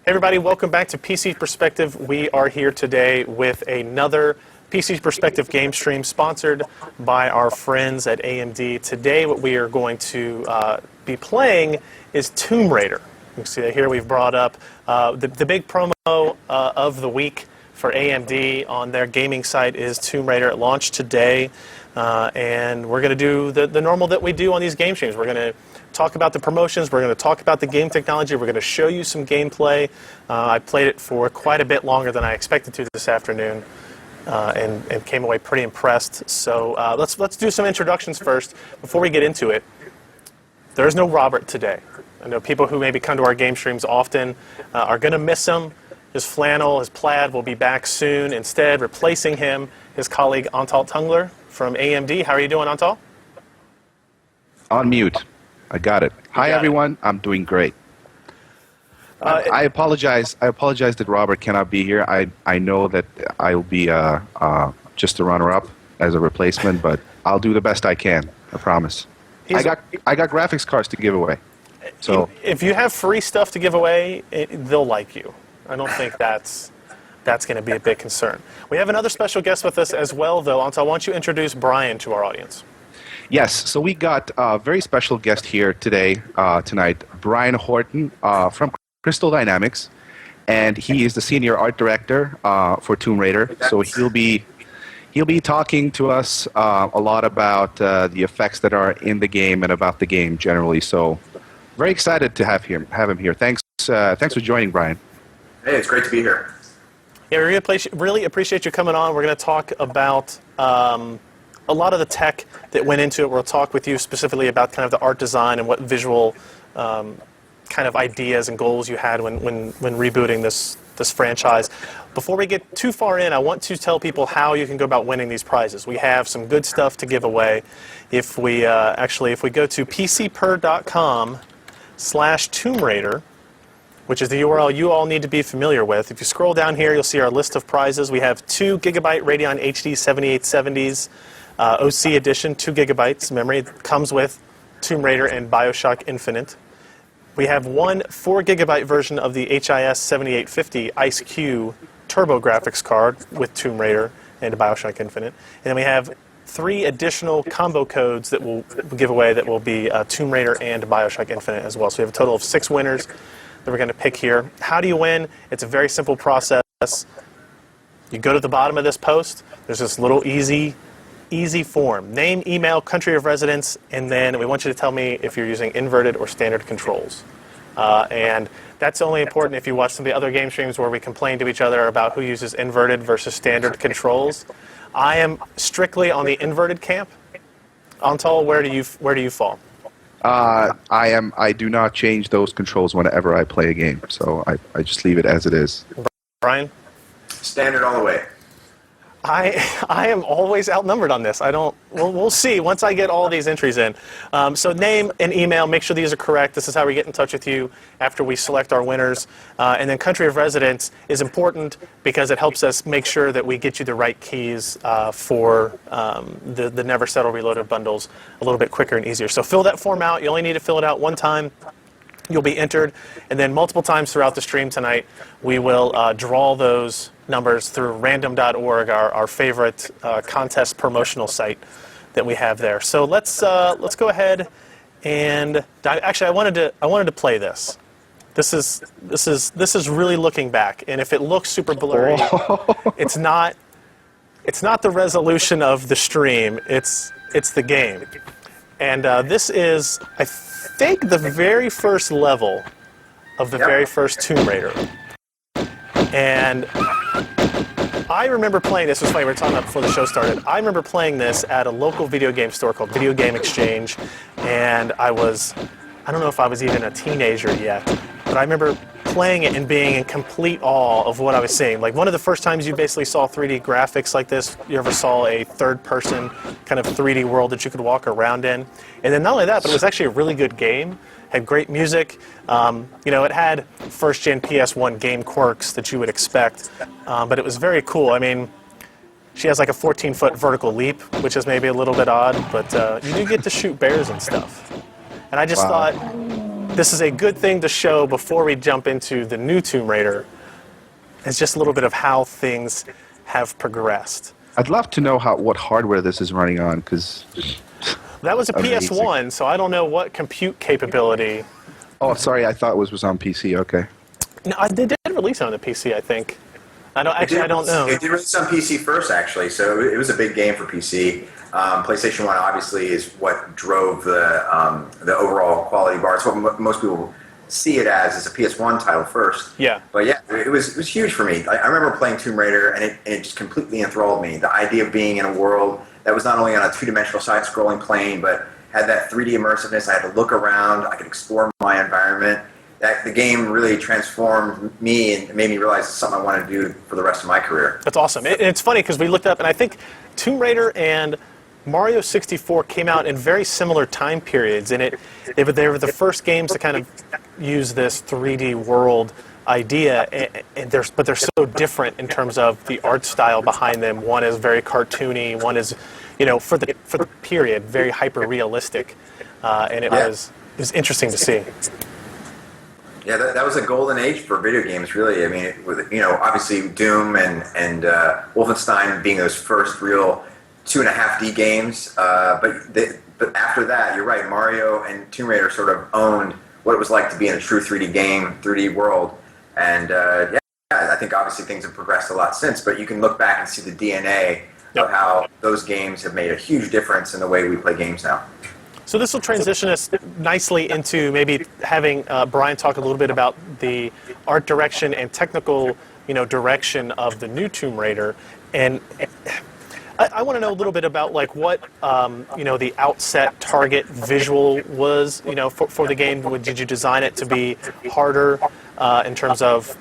Hey everybody, welcome back to PC Perspective. We are here today with another PC Perspective game stream sponsored by our friends at AMD. Today what we are going to be playing is Tomb Raider. You can see that here we've brought up the big promo of the week for AMD on their gaming site is Tomb Raider. It launched today, and we're going to do the normal that we do on these game streams. We're going to talk about the promotions, we're going to talk about the game technology, we're going to show you some gameplay. I played it for quite a bit longer than I expected to this afternoon, and came away pretty impressed. So let's do some introductions first before we get into it. There's no Robert today. I know people who maybe come to our game streams often are going to miss him. His flannel, his plaid will be back soon. Instead, replacing him, his colleague Antal Tungler from AMD. How are you doing, Antal? On mute. I got it. Hi, everyone. I'm doing great. I apologize. I apologize that Robert cannot be here. I know that I'll be just a runner-up as a replacement, but I'll do the best I can. I promise. I got graphics cards to give away. So if you have free stuff to give away, they'll like you. I don't think that's going to be a big concern. We have another special guest with us as well, though. Antal, why don't you introduce Brian to our audience? Yes, so we got a very special guest here tonight, Brian Horton from Crystal Dynamics, and he is the senior art director for Tomb Raider. So he'll be talking to us a lot about the effects that are in the game and about the game generally. So very excited to have him here. Thanks for joining, Brian. Hey, it's great to be here. Yeah, we really appreciate you coming on. We're going to talk about a lot of the tech that went into it. We'll talk with you specifically about kind of the art design and what visual kind of ideas and goals you had when rebooting this franchise. Before we get too far in, I want to tell people how you can go about winning these prizes. We have some good stuff to give away. If we go to pcper.com/Tomb Raider, which is the URL you all need to be familiar with. If you scroll down here, you'll see our list of prizes. We have 2 GB Radeon HD 7870s OC edition, 2 GB memory. It comes with Tomb Raider and BioShock Infinite. We have 1 4 GB version of the HIS 7850 Ice-Q Turbo graphics card with Tomb Raider and BioShock Infinite. And then we have 3 additional combo codes that we'll give away that will be Tomb Raider and BioShock Infinite as well. So we have a total of 6 winners that we're going to pick here. How do you win? It's a very simple process. You go to the bottom of this post. There's this little easy form. Name, email, country of residence, and then we want you to tell me if you're using inverted or standard controls. And that's only important if you watch some of the other game streams where we complain to each other about who uses inverted versus standard controls. I am strictly on the inverted camp. Antal, where do you fall? I do not change those controls whenever I play a game, so I just leave it as it is. Brian? Standard all the way. I am always outnumbered on this. We'll see once I get all these entries in. So name and email, make sure these are correct. This is how we get in touch with you after we select our winners. And then country of residence is important because it helps us make sure that we get you the right keys for the Never Settle Reloaded bundles a little bit quicker and easier. So fill that form out. You only need to fill it out one time. You'll be entered, and then multiple times throughout the stream tonight, we will draw those numbers through random.org, our favorite contest promotional site that we have there. So let's go ahead and actually I wanted to play this. This is really looking back, and if it looks super blurry, it's not the resolution of the stream. It's the game, and this is I think the very first level of the very first Tomb Raider. And I remember playing this. It was funny, we were talking about before the show started. I remember playing this at a local video game store called Video Game Exchange, and I don't know if I was even a teenager yet, but I remember playing it and being in complete awe of what I was seeing. Like one of the first times you basically saw 3D graphics like this, you ever saw a third-person kind of 3D world that you could walk around in. And then not only that, but it was actually a really good game. Had great music. It had first-gen PS1 game quirks that you would expect, but it was very cool. I mean, she has like a 14-foot vertical leap, which is maybe a little bit odd, but you do get to shoot bears and stuff. And I just thought, this is a good thing to show before we jump into the new Tomb Raider. It's just a little bit of how things have progressed. I'd love to know what hardware this is running on, because... That was a Amazing. PS1, so I don't know what compute capability. Oh, sorry, I thought it was on PC. Okay. No, they did release it on the PC, I think. I don't know. It did release on PC first, actually, so it was a big game for PC. PlayStation 1 obviously is what drove the overall quality bar. It's what most people see it as a PS1 title first. Yeah. But yeah, it was huge for me. I remember playing Tomb Raider, and it just completely enthralled me. The idea of being in a world that was not only on a two-dimensional side-scrolling plane, but had that 3D immersiveness. I had to look around. I could explore my environment. The game really transformed me and made me realize it's something I want to do for the rest of my career. That's awesome. It's funny because we looked up, and I think Tomb Raider and Mario 64 came out in very similar time periods, and they were the first games to kind of use this 3D world idea, but they're so different in terms of the art style behind them. One is very cartoony, one is, for the period, very hyper realistic, and it was interesting to see. Yeah, that was a golden age for video games, really. I mean, obviously Doom and Wolfenstein being those first real 2.5D games. But after that, you're right, Mario and Tomb Raider sort of owned what it was like to be in a true 3D game, 3D world. And I think obviously things have progressed a lot since, but you can look back and see the DNA of how those games have made a huge difference in the way we play games now. So this will transition us nicely into maybe having Brian talk a little bit about the art direction and technical, direction of the new Tomb Raider. And I want to know a little bit about what the outset target visual was, for the game. Did you design it to be harder in terms of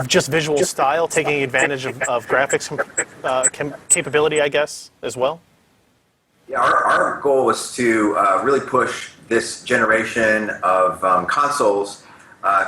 just visual style, taking advantage of graphics capability, I guess, as well? Yeah, our goal was to really push this generation of consoles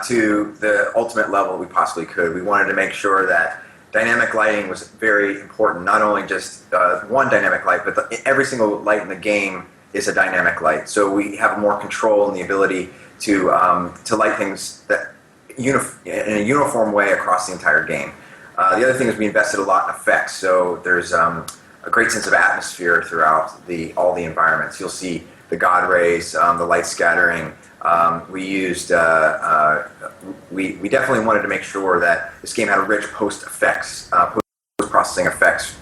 to the ultimate level we possibly could. We wanted to make sure that dynamic lighting was very important, not only just one dynamic light, but every single light in the game is a dynamic light. So we have more control and the ability to light things that in a uniform way across the entire game. The other thing is we invested a lot in effects. So there's a great sense of atmosphere throughout all the environments. You'll see the God rays, the light scattering. We used we definitely wanted to make sure that this game had a rich post-processing effects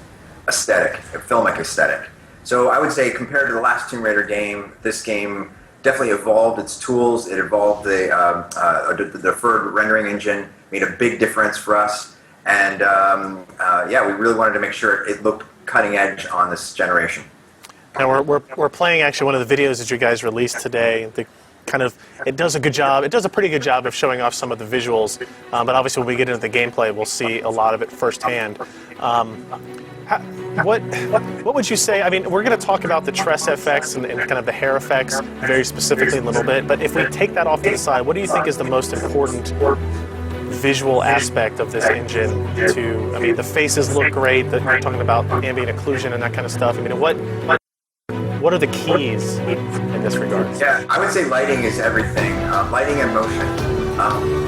aesthetic, a filmic aesthetic. So I would say compared to the last Tomb Raider game, this game definitely evolved its tools. It evolved the deferred rendering engine, made a big difference for us. And we really wanted to make sure it looked cutting edge on this generation. Now we're playing actually one of the videos that you guys released today. It does a pretty good job of showing off some of the visuals, but obviously when we get into the gameplay, we'll see a lot of it firsthand. What would you say? I mean, we're going to talk about the tress effects and kind of the hair effects very specifically in a little bit, but if we take that off to the side, what do you think is the most important visual aspect of this engine? The faces look great, that you're talking about ambient occlusion and that kind of stuff. I mean, what are the keys in this regard? Yeah, I would say lighting is everything. Lighting and motion.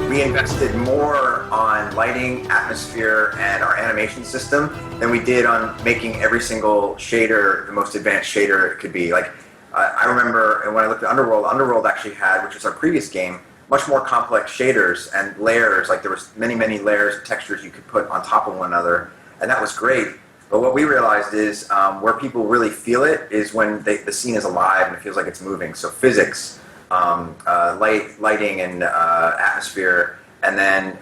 We invested more on lighting, atmosphere, and our animation system than we did on making every single shader the most advanced shader it could be. I remember when I looked at Underworld actually had, which was our previous game, much more complex shaders and layers. There was many, many layers of textures you could put on top of one another, and that was great. But what we realized is where people really feel it is when the scene is alive and it feels like it's moving. So physics, lighting and atmosphere, and then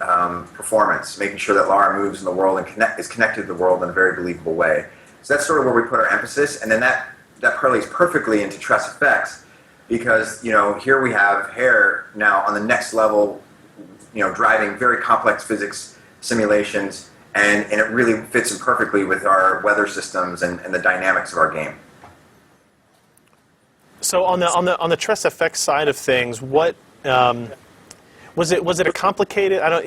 performance, making sure that Lara moves in the world and is connected to the world in a very believable way. So that's sort of where we put our emphasis, and then that parlays perfectly into tress effects, because here we have hair now on the next level, driving very complex physics simulations. And it really fits in perfectly with our weather systems and the dynamics of our game. So on the tress effects side of things, what was it a complicated? I don't,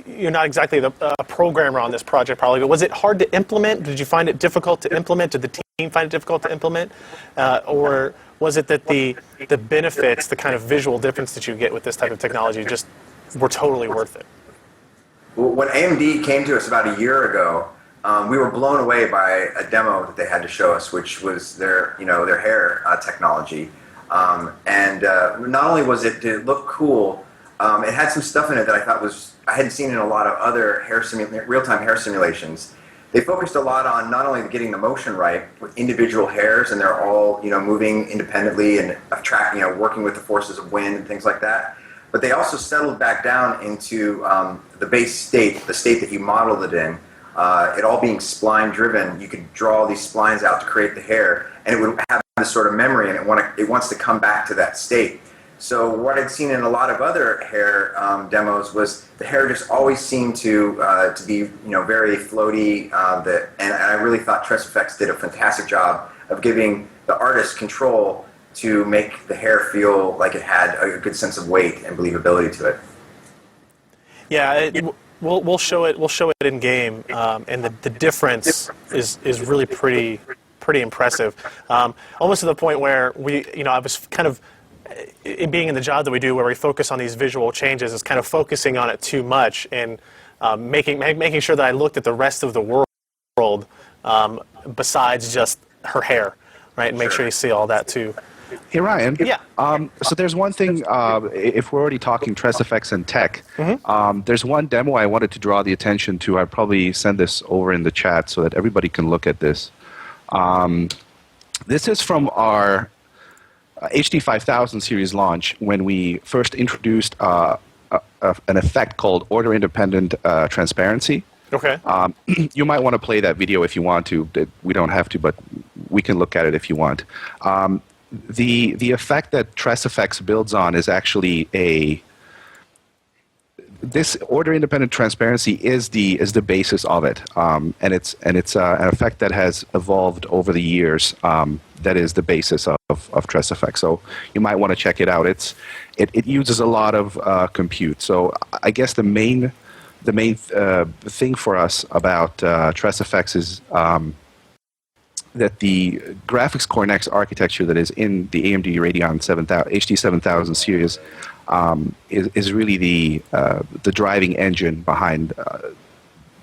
you're not exactly a programmer on this project probably, but was it hard to implement? Did you find it difficult to implement? Did the team find it difficult to implement, or was it that the benefits, the kind of visual difference that you get with this type of technology, just were totally worth it? Well, when AMD came to us about a year ago, we were blown away by a demo that they had to show us, which was their hair technology. Not only did it look cool, it had some stuff in it that I thought I hadn't seen in a lot of other real-time hair simulations. They focused a lot on not only getting the motion right with individual hairs, and they're all moving independently and working with the forces of wind and things like that. But they also settled back down into the base state, the state that you modeled it in. It all being spline driven, you could draw these splines out to create the hair, and it would have this sort of memory, and it wants to come back to that state. So what I'd seen in a lot of other hair demos was the hair just always seemed to be very floaty, and I really thought TressFX did a fantastic job of giving the artist control to make the hair feel like it had a good sense of weight and believability to it. Yeah, we'll show it. We'll show it in game, and the difference is really pretty impressive. Almost to the point where I was kind of, being in the job that we do, where we focus on these visual changes, is kind of focusing on it too much, and making sure that I looked at the rest of the world besides just her hair, right? And make sure you see all that too. Hey, Ryan. Yeah. So there's one thing, if we're already talking TressFX and tech, there's one demo I wanted to draw the attention to. I'd probably send this over in the chat so that everybody can look at this. This is from our HD5000 series launch when we first introduced an effect called order-independent transparency. Okay. You might want to play that video if you want to. We don't have to, but we can look at it if you want. The effect that TressFX builds on is actually this order-independent transparency is the basis of it, and it's an effect that has evolved over the years. That is the basis of TressFX. So you might want to check it out. It uses a lot of compute. So I guess the main thing for us about TressFX is that the graphics core next architecture that is in the AMD Radeon HD7000 series is really the driving engine behind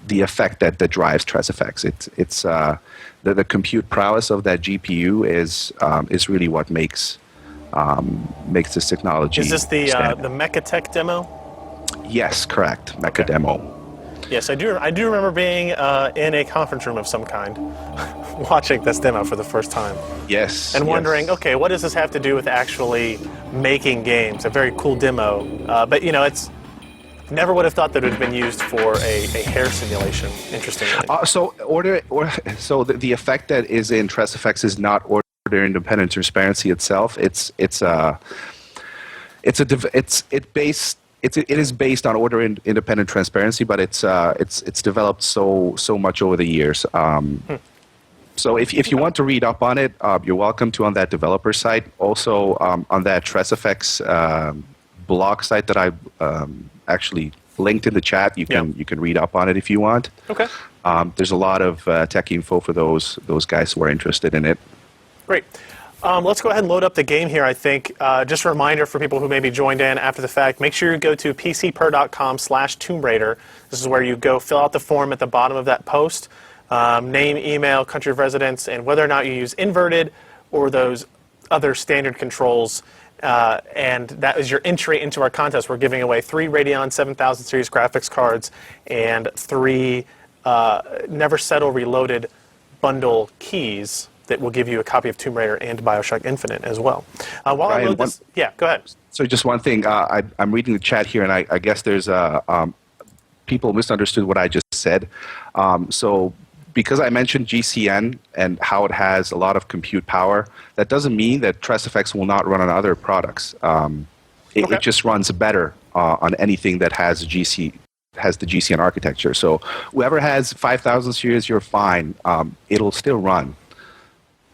the effect that drives TressFX. It's the compute prowess of that GPU is really what makes this technology. Is this the Mechatech demo? Yes, correct. Mecha demo. Yes, I do remember being in a conference room of some kind, watching this demo for the first time. Yes. And wondering, okay, what does this have to do with actually making games? A very cool demo, but it's never would have thought that it would have been used for a hair simulation. Interestingly. So the effect that is in TressFX is not order-independent transparency itself. It is based on order-independent transparency, but it's developed so much over the years. So if you want to read up on it, you're welcome to on that developer site. Also on that TressFX blog site that I actually linked in the chat, you can read up on it if you want. Okay. There's a lot of tech info for those guys who are interested in it. Great. Let's go ahead and load up the game here, I think. Just a reminder for people who maybe joined in after the fact, make sure you go to pcper.com/Tomb Raider. This is where you go fill out the form at the bottom of that post. Name, email, country of residence, and whether or not you use inverted or those other standard controls. And that is your entry into our contest. We're giving away 3 Radeon 7000 series graphics cards and 3 Never Settle Reloaded bundle keys that will give you a copy of Tomb Raider and BioShock Infinite as well. While Brian, I load this, yeah, go ahead. So just one thing, I'm reading the chat here, and I guess there's people misunderstood what I just said. So because I mentioned GCN and how it has a lot of compute power, that doesn't mean that TressFX will not run on other products. It just runs better on anything that has the GCN architecture. So whoever has 5000 series, you're fine. It'll still run,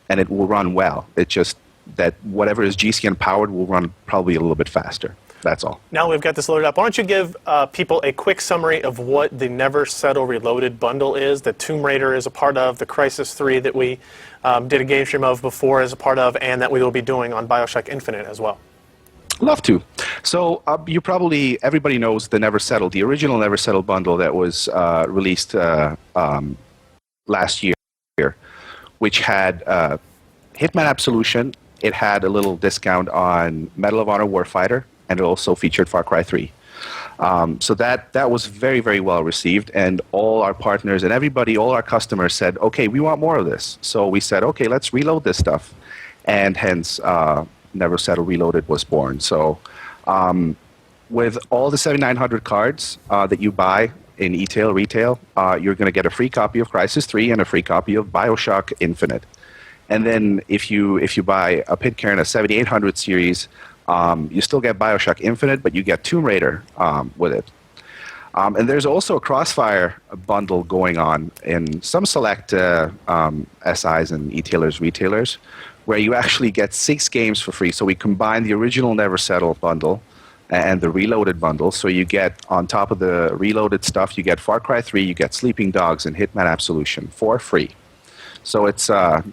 and it will run well. It's just that whatever is GCN powered will run probably a little bit faster. that's all. Now we've got this loaded up. Why don't you give people a quick summary of what the Never Settle Reloaded bundle is, that Tomb Raider is a part of, the Crysis 3 that we did a game stream of before is a part of, and that we will be doing on BioShock Infinite as well. Love to. So everybody knows the Never Settle, the original Never Settle bundle that was released last year, which had Hitman Absolution. It had a little discount on Medal of Honor Warfighter, and it also featured Far Cry 3. So that was very, very well received, and all our partners and everybody, all our customers said, okay, we want more of this. So we said, okay, let's reload this stuff. And hence, Never Settle Reloaded was born. So with all the 7,900 cards that you buy in retail, you're going to get a free copy of Crysis 3 and a free copy of BioShock Infinite. And then if you buy a Pitcairn, a 7,800 series, you still get BioShock Infinite, but you get Tomb Raider with it. And there's also a Crossfire bundle going on in some select SIs and e-tailers, retailers, where you actually get 6 games for free. So we combine the original Never Settle bundle and the Reloaded bundle. So you get, on top of the Reloaded stuff, you get Far Cry 3, you get Sleeping Dogs, and Hitman Absolution for free. So it's a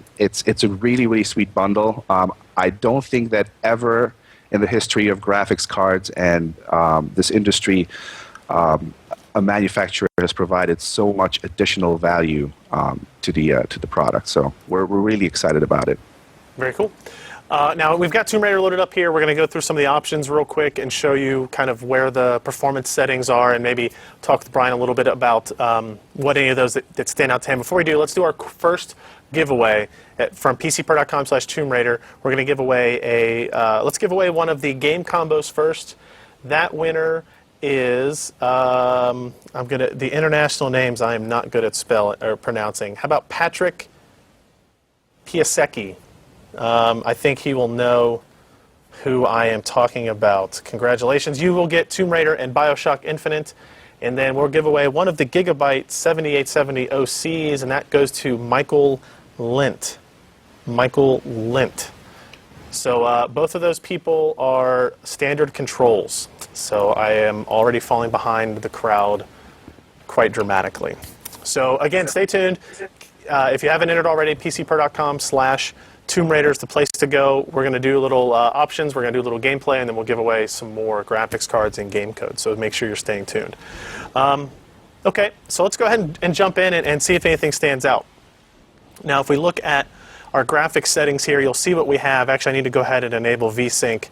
really, really sweet bundle. I don't think that ever in the history of graphics cards and this industry, a manufacturer has provided so much additional value to the product. So we're really excited about it. Very cool. Now, we've got Tomb Raider loaded up here. We're going to go through some of the options real quick and show you kind of where the performance settings are, and maybe talk with Brian a little bit about what any of those that stand out to him. Before we do, let's do our first giveaway from PCPer.com/Tomb Raider. We're going to give away let's give away one of the game combos first. That winner is, the international names I am not good at pronouncing. How about Patrick Piasecki? I think he will know who I am talking about. Congratulations. You will get Tomb Raider and BioShock Infinite, and then we'll give away one of the Gigabyte 7870 OCs, and that goes to Michael Lint. Michael Lint. So both of those people are standard controls. So I am already falling behind the crowd quite dramatically. So again, stay tuned. If you haven't entered already, PCPer.com/Tomb Raider is the place to go. We're going to do little options, we're going to do a little gameplay, and then we'll give away some more graphics cards and game codes, so make sure you're staying tuned. Okay, so let's go ahead and jump in and see if anything stands out. Now, if we look at our graphics settings here, you'll see what we have. Actually, I need to go ahead and enable VSync.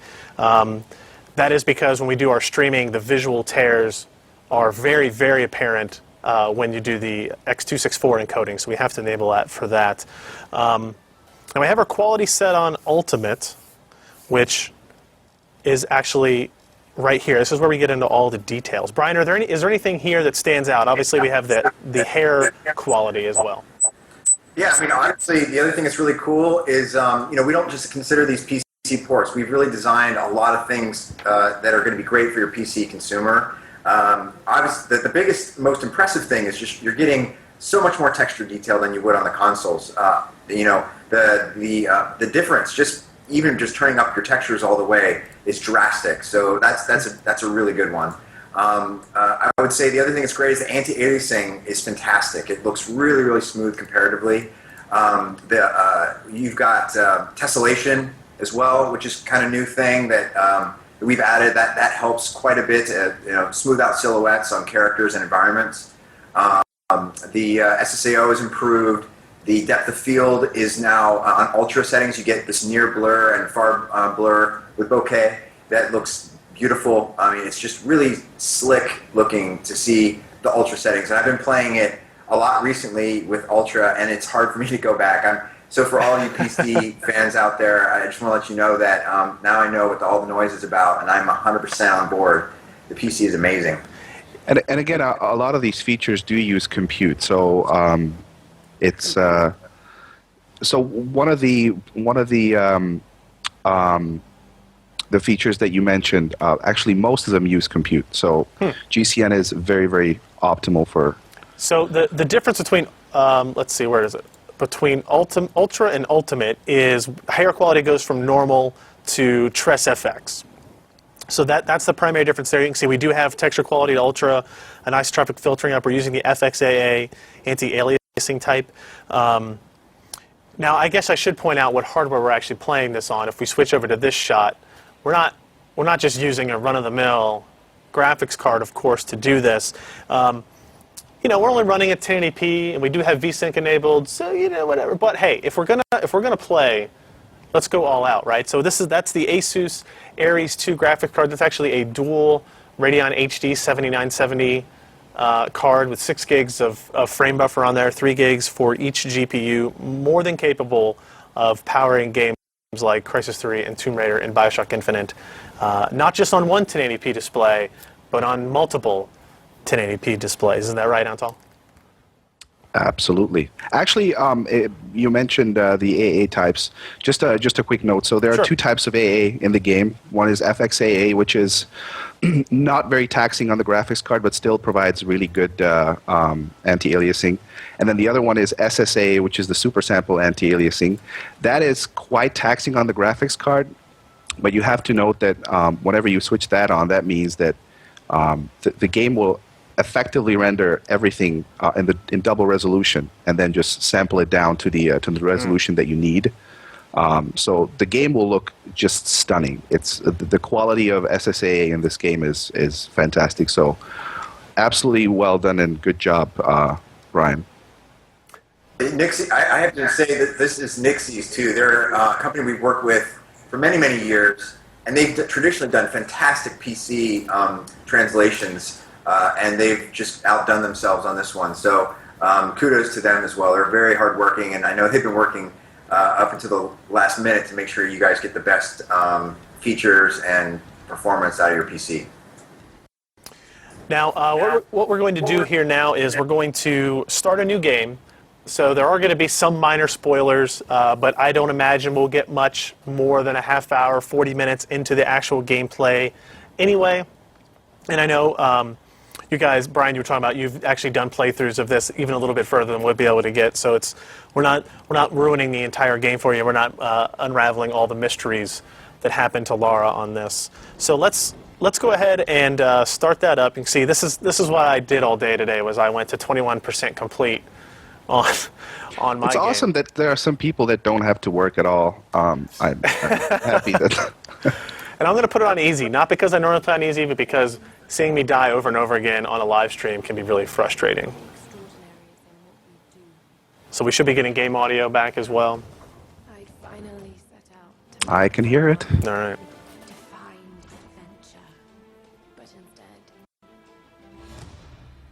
That is because when we do our streaming, the visual tears are very, very apparent when you do the X264 encoding, so we have to enable that for that. And we have our quality set on Ultimate, which is actually right here. This is where we get into all the details. Brian, is there anything here that stands out? Obviously, we have the hair quality as well. Yeah, I mean, honestly, the other thing that's really cool is, we don't just consider these PC ports. We've really designed a lot of things that are going to be great for your PC consumer. Obviously, the biggest, most impressive thing is just you're getting so much more texture detail than you would on the consoles. The difference, even just turning up your textures all the way, is drastic. So that's a really good one. I would say the other thing that's great is the anti-aliasing is fantastic. It looks really, really smooth comparatively. You've got tessellation as well, which is kind of new thing that we've added. That helps quite a bit to smooth out silhouettes on characters and environments. The SSAO is improved. The depth of field is now on ultra settings. You get this near blur and far blur with bokeh. That looks beautiful. I mean, it's just really slick looking to see the ultra settings. And I've been playing it a lot recently with ultra, and it's hard for me to go back. So for all you PC fans out there, I just want to let you know that now I know what all the noise is about, and I'm 100% on board. The PC is amazing. And again, a lot of these features do use compute. So it's so one of the features that you mentioned, actually most of them use compute. So GCN is very, very optimal for. So the difference between let's see, where is it? Between Ultra and Ultimate is hair quality goes from normal to TressFX. So that's the primary difference there. You can see we do have texture quality to ultra, a nice traffic filtering up. We're using the FXAA anti-aliasing type. Now, I guess I should point out what hardware we're actually playing this on. If we switch over to this shot, we're not just using a run-of-the-mill graphics card, of course, to do this. You know, we're only running at 1080p, and we do have VSync enabled, so you know, whatever. But hey, if we're gonna play, let's go all out, right? So that's the Asus Ares 2 graphic card. That's actually a dual Radeon HD 7970 card with 6 gigs of frame buffer on there, 3 gigs for each GPU, more than capable of powering games like Crysis 3 and Tomb Raider and Bioshock Infinite, not just on one 1080p display, but on multiple 1080p displays. Isn't that right, Antal? Absolutely. Actually, you mentioned the AA types. Just a quick note. So there are Sure. 2 types of AA in the game. One is FXAA, which is not very taxing on the graphics card, but still provides really good anti-aliasing. And then the other one is SSA, which is the super sample anti-aliasing. That is quite taxing on the graphics card, but you have to note that whenever you switch that on, that means that the game will effectively render everything in double resolution, and then just sample it down to the resolution that you need. So the game will look just stunning. It's the quality of SSA in this game is fantastic. So absolutely well done and good job, Brian. Nixie, I have to say that this is Nixie's too. They're a company we've worked with for many, many years, and they've traditionally done fantastic PC translations, and they've just outdone themselves on this one. So kudos to them as well. They're very hardworking, and I know they've been working up until the last minute to make sure you guys get the best features and performance out of your PC. Now, what we're going to do here now is we're going to start a new game. So there are going to be some minor spoilers, but I don't imagine we'll get much more than a half hour, 40 minutes into the actual gameplay anyway. And I know you guys, Brian, you were talking about you've actually done playthroughs of this even a little bit further than we'll be able to get. So we're not ruining the entire game for you. We're not unraveling all the mysteries that happened to Lara on this. So let's go ahead and start that up. You can see this is what I did all day today. Was I went to 21% complete on my It's game. awesome that there are some people that don't have to work at all. I'm happy that. And I'm going to put it on easy, not because I normally play on easy, but because seeing me die over and over again on a live stream can be really frustrating. So we should be getting game audio back as well. I'd finally set out to I can hear it. All right. find adventure, but instead,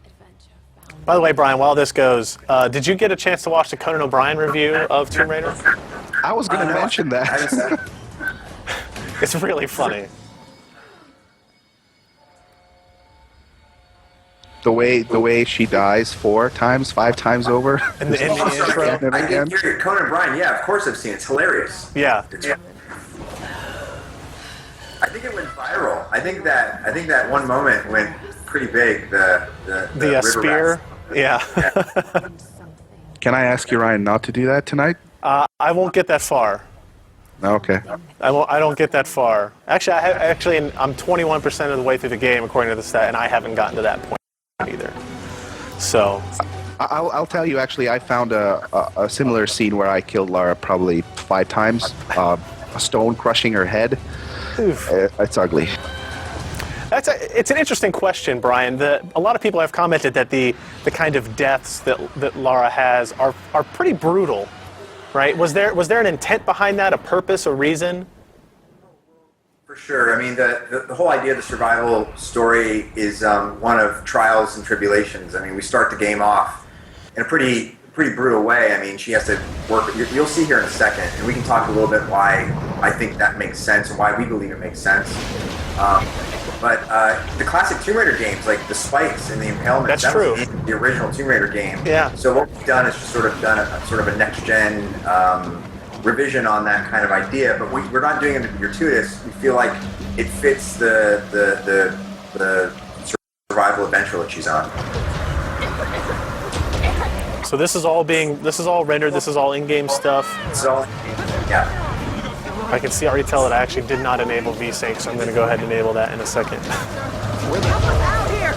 adventure found By the way, Brian, while this goes, did you get a chance to watch the Conan O'Brien review of Tomb Raider? I was going to mention I haven't that. said- It's really funny. The way she dies 4 times, 5 times over. In the intro. Again and I again. did hear it. Conan O'Brien. Yeah, of course I've seen it. It's hilarious. Yeah. I think it went viral. I think that one moment went pretty big. The river spear. rats. Yeah. something. Can I ask you, Ryan, not to do that tonight? I won't get that far. Okay. I don't get that far. Actually, I'm 21% of the way through the game according to the stat, and I haven't gotten to that point either. So, I'll tell you, actually, I found a similar scene where I killed Lara probably 5 times. A stone crushing her head. oof. It's ugly. It's an interesting question, Brian. A lot of people have commented that the kind of deaths that Lara has are pretty brutal, right? Was there an intent behind that, a purpose, a reason? For sure. I mean, the whole idea of the survival story is one of trials and tribulations. I mean, we start the game off in a pretty brutal way. I mean, she has to work. You'll see here in a second, and we can talk a little bit why I think that makes sense and why we believe it makes sense. But the classic Tomb Raider games, like the spikes and the impalement, That's that true. was in the original Tomb Raider game. Yeah. So what we've done is just sort of done a next gen revision on that kind of idea, but we're not doing it to be gratuitous. We feel like it fits the survival adventure that she's on. So this is all rendered. This is all in-game stuff. It's all, yeah. I can see already tell that I actually did not enable VSync, so I'm going to go ahead and enable that in a second. Out here!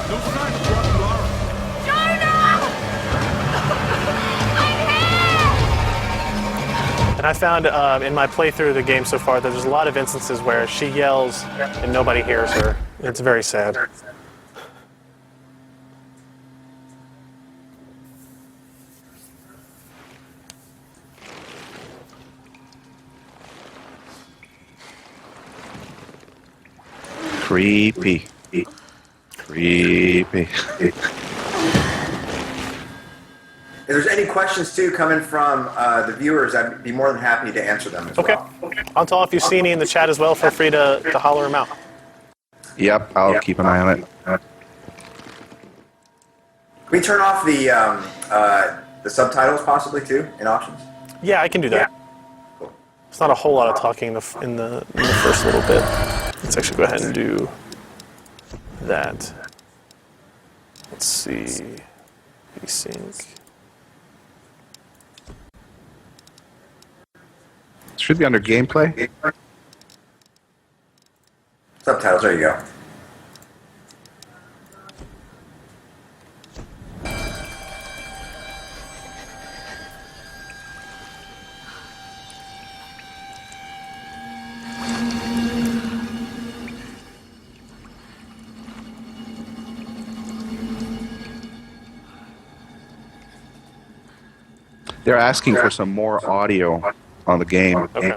And I found in my playthrough of the game so far that there's a lot of instances where she yells and nobody hears her. It's very sad. Creepy. Creepy. If there's any questions too coming from the viewers, I'd be more than happy to answer them as Okay. well. Antal, if you see any in the chat as well, feel free to holler them out. Yep, I'll keep an eye on it. Can we turn off the subtitles possibly too in options? Yeah, I can do that. It's not a whole lot of talking in the first little bit. Let's actually go ahead and do that. Let's see. VSync. Should be under gameplay. Subtitles, there you go. They're asking for some more audio on the game. Okay.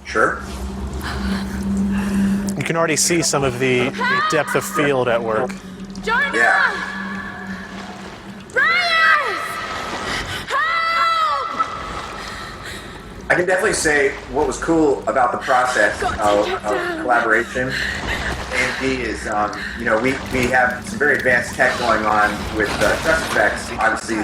Sure. You can already see some of the depth of field at work. Jonah! Yeah. Brian! Help! I can definitely say what was cool about the process of collaboration. AMD is, we have some very advanced tech going on with Trust Effects. Obviously,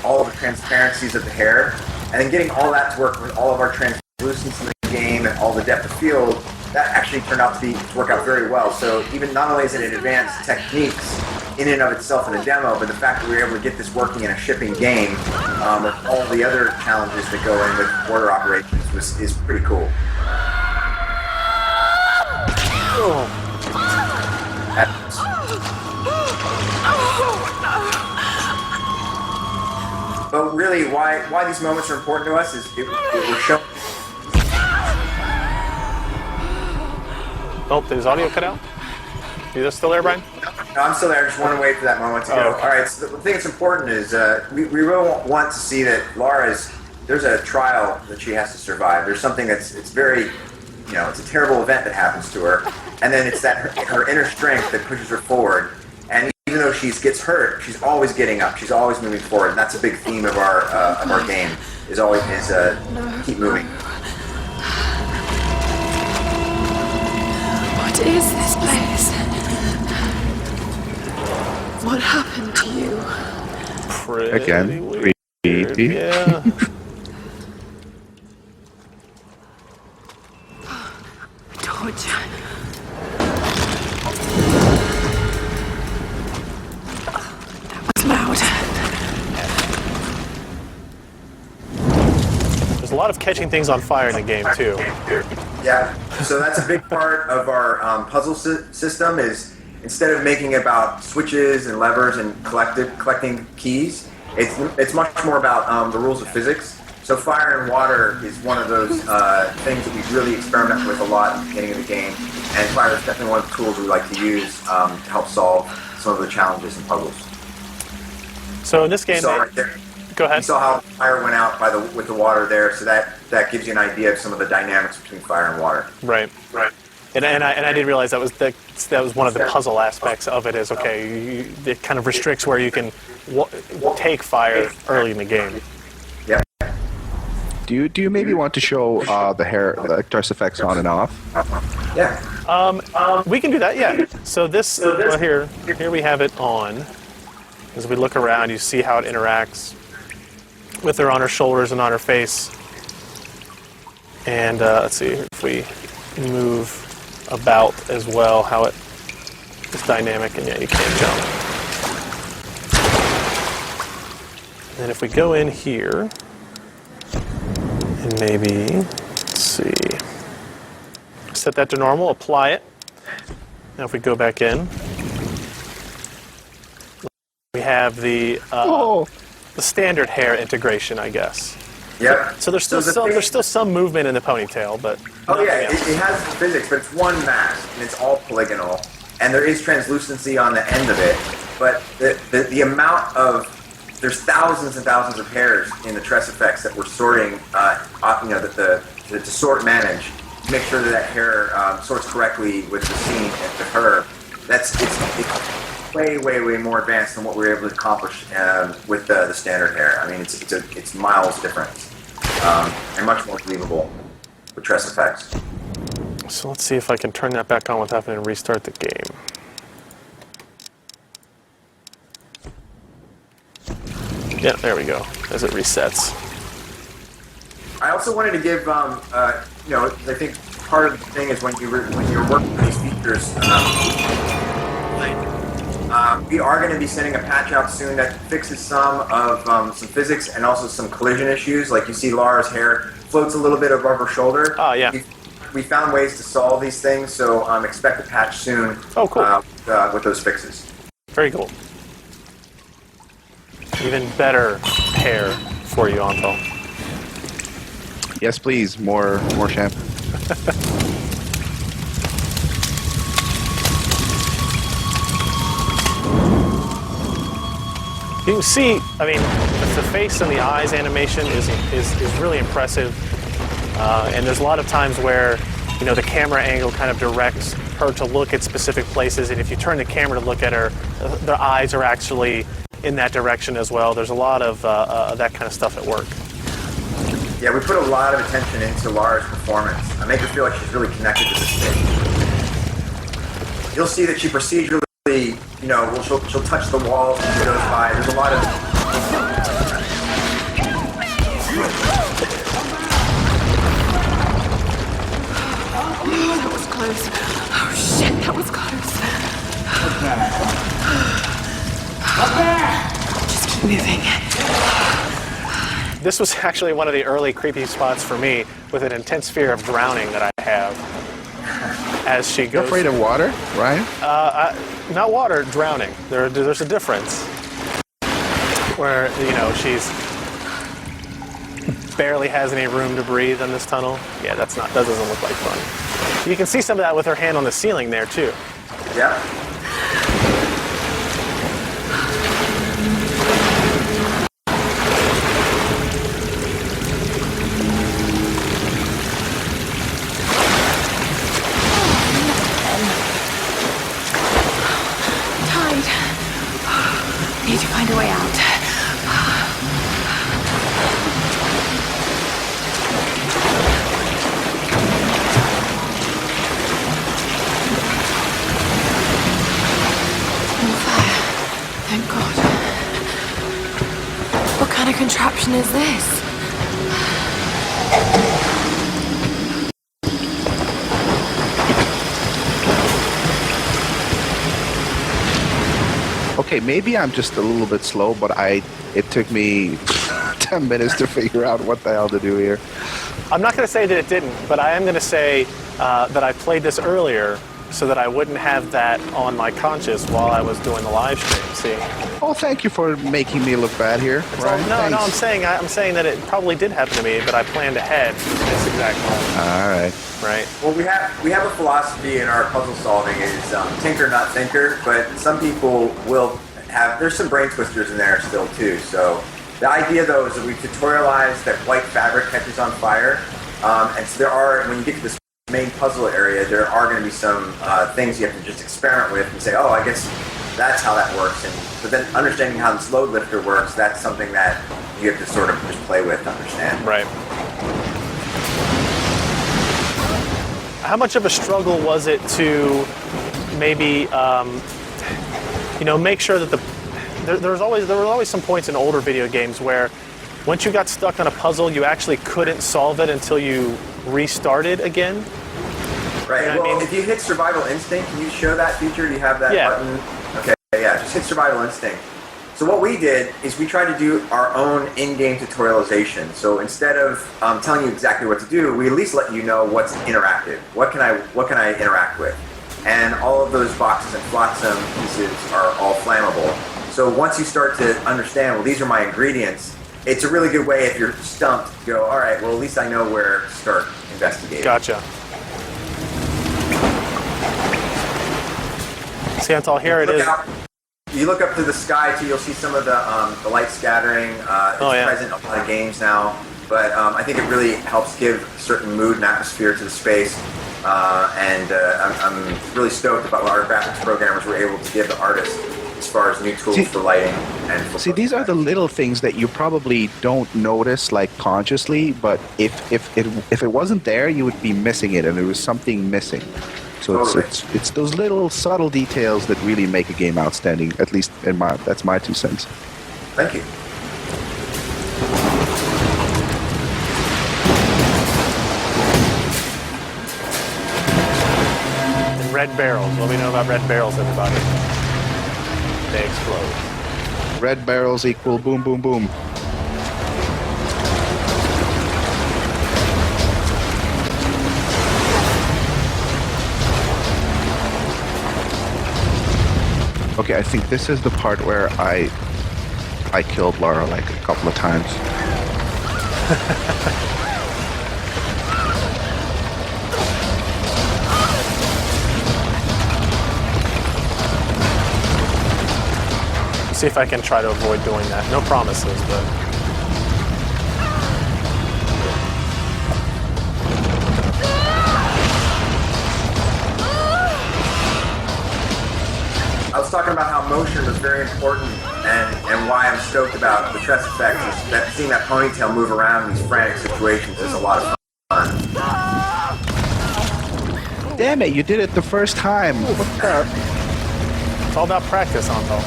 all the transparencies of the hair, and then getting all that to work with all of our translucence in the game and all the depth of field. That actually turned out to work out very well. So even not only is it an advanced techniques in and of itself in a demo, but the fact that we were able to get this working in a shipping game with all the other challenges that go in with border operations is pretty cool. But really, why these moments are important to us is it we're showing. Oh, did his audio cut out? You still there, Brian? No, I'm still there. I just want to wait for that moment to go. Oh, okay. All right. So the thing that's important is we really want to see that there's a trial that she has to survive. There's something it's very, it's a terrible event that happens to her, and then it's that her inner strength that pushes her forward. And even though she gets hurt, she's always getting up. She's always moving forward. And that's a big theme of our game. Is keep moving. What is this place? What happened to you? Pretty Again, weird. creepy. Yeah. Torture. That was loud. There's a lot of catching things on fire in the game, too. Yeah, so that's a big part of our puzzle system is instead of making it about switches and levers and collecting keys, it's much more about the rules of physics. So fire and water is one of those things that we really experiment with a lot in the beginning of the game, and fire is definitely one of the tools we like to use to help solve some of the challenges and puzzles. So in this game, So right there, go ahead. you saw how the fire went out with the water there, so that gives you an idea of some of the dynamics between fire and water. Right. And I did realize that was one of the puzzle aspects of it. Is okay, it kind of restricts where you can take fire early in the game. Yep. Do you maybe want to show the hair, the Trust Effects on and off? Yeah. We can do that. Yeah. So this well, here we have it on. As we look around, you see how it interacts with her on her shoulders and on her face. And let's see if we move about as well, how it is dynamic, and yeah, you can't jump. And if we go in here, and maybe, let's see. Set that to normal, apply it. Now if we go back in, we have the standard hair integration, I guess. Yep. So there's still some movement in the ponytail, but Oh yeah, it has the physics, but it's one mask, and it's all polygonal, and there is translucency on the end of it. But the amount of there's thousands and thousands of hairs in the Tress Effects that we're sorting, to sort manage, to make sure that hair sorts correctly with the scene and with her. It's way more advanced than what we were able to accomplish with the standard hair. I mean, it's miles different and much more believable with Tress Effects. So let's see if I can turn that back on without having to restart the game. Yeah, there we go, as it resets. I also wanted to give, I think part of the thing is when you're working on these features, we are going to be sending a patch out soon that fixes some of some physics and also some collision issues. Like you see Lara's hair floats a little bit above her shoulder. Oh, yeah. We found ways to solve these things, so expect a patch soon. Oh, cool. With those fixes. Very cool. Even better hair for you, Antal. Yes, please. More shampoo. You can see, I mean, the face and the eyes animation is really impressive. And there's a lot of times where, the camera angle kind of directs her to look at specific places. And if you turn the camera to look at her, the eyes are actually in that direction as well. There's a lot of that kind of stuff at work. Yeah, we put a lot of attention into Lara's performance. I make her feel like she's really connected to the stage. You'll see that she procedurally, she'll touch the walls when she goes by. There's a lot of... That was close. Oh shit, that was close. Just keep moving. This was actually one of the early creepy spots for me, with an intense fear of drowning that I have as she goes. You're afraid of water, Ryan? Not water, drowning. There's a difference. Where, she's barely has any room to breathe in this tunnel. Yeah, that doesn't look like fun. You can see some of that with her hand on the ceiling there, too. Yeah. Need to find a way out. On fire. Thank God. What kind of contraption is this? Okay, maybe I'm just a little bit slow, but it took me 10 minutes to figure out what the hell to do here. I'm not going to say that it didn't, but I am going to say that I played this earlier so that I wouldn't have that on my conscience while I was doing the live stream. See? Oh, thank you for making me look bad here. Ryan. No, Thanks. I'm saying that it probably did happen to me, but I planned ahead at this exact moment. All right. Right? Well, we have a philosophy in our puzzle solving is tinker, not thinker, but some people will have, there's some brain twisters in there still too. So the idea though is that we tutorialize that white fabric catches on fire. And so there are, when you get to this main puzzle area, there are going to be some things you have to just experiment with and say, oh, I guess that's how that works. But then understanding how this load lifter works, that's something that you have to sort of just play with to understand. Right. How much of a struggle was it to maybe, make sure that there were always some points in older video games where once you got stuck on a puzzle, you actually couldn't solve it until you restarted again? Right. You know what I Well, mean? if you hit Survival Instinct, can you show that feature? Do you have that Yeah. button? Okay, yeah, just hit Survival Instinct. So what we did is we tried to do our own in-game tutorialization. So instead of telling you exactly what to do, we at least let you know what's interactive. What can I interact with? And all of those boxes and flotsam pieces are all flammable. So once you start to understand, well, these are my ingredients, it's a really good way if you're stumped to go, all right, well, at least I know where to start investigating. Gotcha. See, Antal, here it is. You look up to the sky too. You'll see some of the light scattering. It's present in a lot of games now, but I think it really helps give a certain mood and atmosphere to the space. I'm really stoked about what our graphics programmers were able to give the artists as far as new tools for lighting and for These are the little things that you probably don't notice like consciously, but if it wasn't there, you would be missing it, and there was something missing. So Totally. it's those little subtle details that really make a game outstanding. At least that's my 2 cents. Thank you. And red barrels. What do we know about red barrels, everybody? They explode. Red barrels equal boom, boom, boom. Okay, I think this is the part where I killed Laura like a couple of times. See if I can try to avoid doing that. No promises, but I was talking about how motion was very important, and why I'm stoked about the Tress effect is that seeing that ponytail move around in these frantic situations is a lot of fun. Damn it, you did it the first time. it's all about practice, Antal.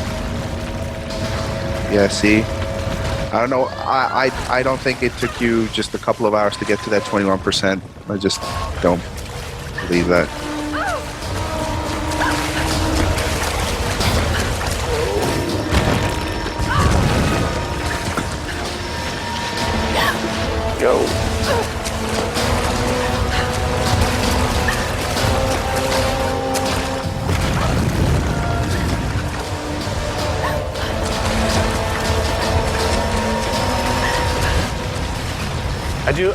Yeah, see? I don't know. I don't think it took you just a couple of hours to get to that 21%. I just don't believe that. Go.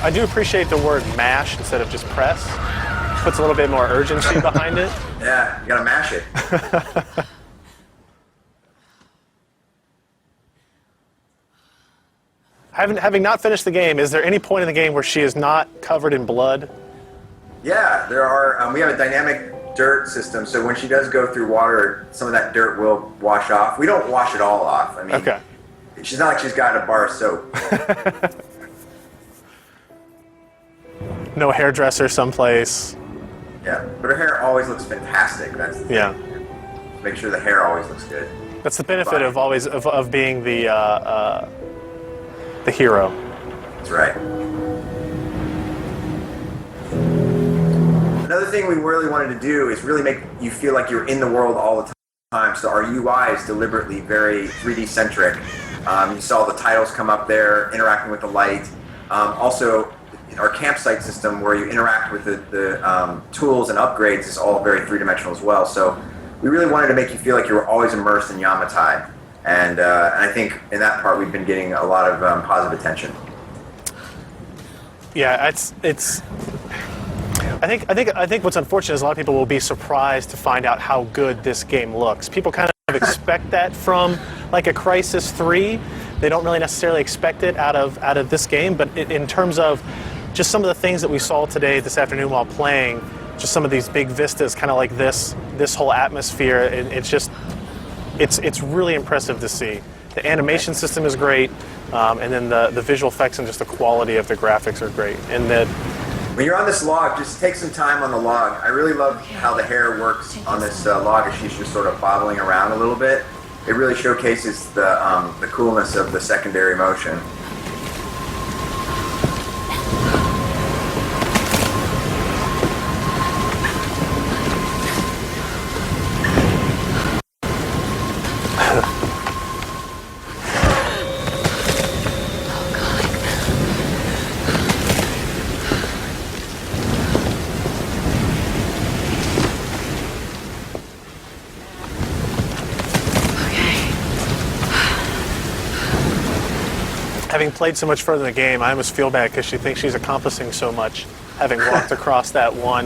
I do appreciate the word mash instead of just press. Puts a little bit more urgency behind it. Yeah, you gotta mash it. Having not finished the game, is there any point in the game where she is not covered in blood? Yeah, there are. We have a dynamic dirt system, so when she does go through water, some of that dirt will wash off. We don't wash it all off. I mean, Okay. she's not like she's got a bar of soap. No hairdresser someplace. Yeah, but her hair always looks fantastic. That's the thing. Yeah. Make sure the hair always looks good. That's the benefit of always of being the hero. That's right. Another thing we really wanted to do is really make you feel like you're in the world all the time. So our UI is deliberately very 3D centric. You saw the titles come up there, interacting with the light. Also, our campsite system where you interact with the tools and upgrades is all very three-dimensional as well. So we really wanted to make you feel like you were always immersed in Yamatai. And I think in that part we've been getting a lot of positive attention. Yeah, it's. I think what's unfortunate is a lot of people will be surprised to find out how good this game looks. People kind of expect that from like a Crysis 3. They don't really necessarily expect it out of this game, but in terms of just some of the things that we saw today, this afternoon while playing, just some of these big vistas, kind of like this whole atmosphere, it's really impressive to see. The animation system is great, and then the visual effects and just the quality of the graphics are great. And that When you're on this log, just take some time on the log. I really love how the hair works on this log as she's just sort of bobbling around a little bit. It really showcases the coolness of the secondary motion. having played so much further in the game, I almost feel bad because she thinks she's accomplishing so much, having walked across that one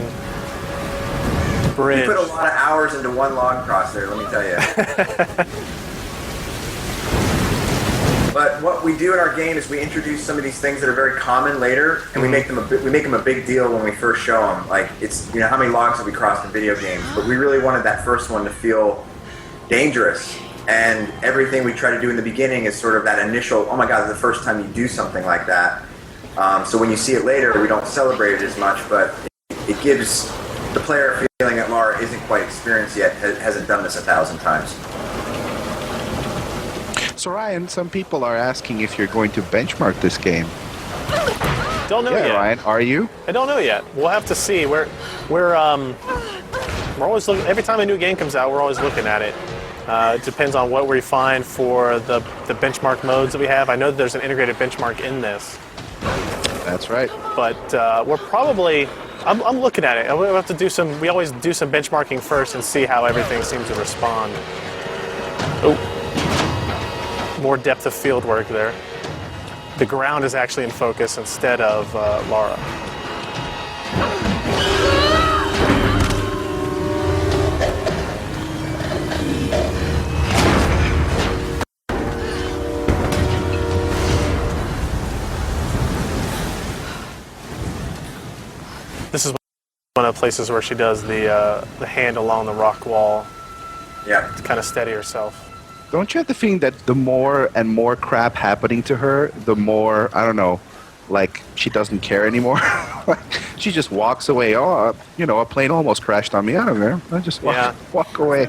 bridge. You put a lot of hours into one log cross there, let me tell you. But what we do in our game is we introduce some of these things that are very common later, and we make them a big deal when we first show them. Like, it's, you know, how many logs have we crossed in video games? But we really wanted that first one to feel dangerous, and everything we try to do in the beginning is sort of that initial, oh my god, the first time you do something like that. So when you see it later, we don't celebrate it as much, but it gives the player a feeling that Lara isn't quite experienced yet, hasn't done this 1,000 times. So Ryan, some people are asking if you're going to benchmark this game. Don't know Yeah, yet. Ryan, are you? I don't know yet. We'll have to see. We're always looking. Every time a new game comes out, we're always looking at it. It depends on what we find for the benchmark modes that we have. I know that there's an integrated benchmark in this, That's right. but we're probably. I'm looking at it. We'll have to do some. We always do some benchmarking first and see how everything seems to respond. Oh. More depth of field work there. The ground is actually in focus instead of Lara. This is one of the places where she does the hand along the rock wall Yeah. to kind of steady herself. Don't you have the feeling that the more and more crap happening to her, the more, I don't know, like she doesn't care anymore? She just walks away. Oh, you know, a plane almost crashed on me. I don't know. I just walk away.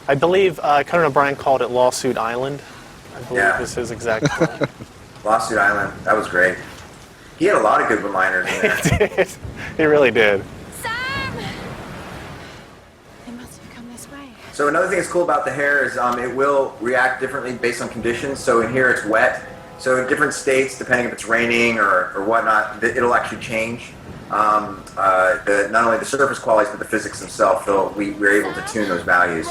I believe Conan O'Brien called it Lawsuit Island. I believe Yeah. is his exact quote. Lawsuit Island, that was great. He had a lot of good one-liners in there. He really did. Sam! They must have come this way. So another thing that's cool about the hair is it will react differently based on conditions. So in here it's wet. So in different states, depending if it's raining or whatnot, it'll actually change. Not only the surface qualities, but the physics themselves. So we're able to tune those values.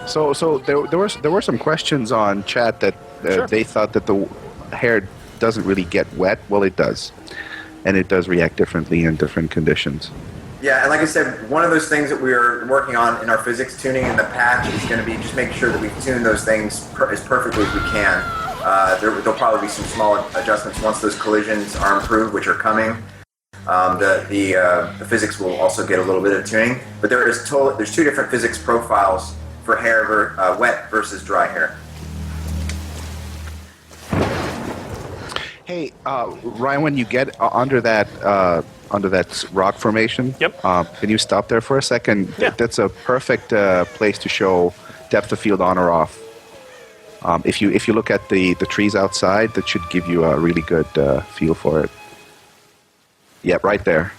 So there were some questions on chat that Sure. they thought that the hair doesn't really get wet. Well, it does, and it does react differently in different conditions. Yeah, and like I said, one of those things that we're working on in our physics tuning in the patch is going to be just making sure that we tune those things as perfectly as we can. There'll probably be some small adjustments once those collisions are improved, which are coming. The physics will also get a little bit of tuning, but there's two different physics profiles for hair, wet versus dry hair. Hey, Ryan, when you get under that rock formation, Yep. Can you stop there for a second? Yeah. That's a perfect place to show depth of field on or off. If you look at the trees outside, that should give you a really good feel for it. Yep, right there.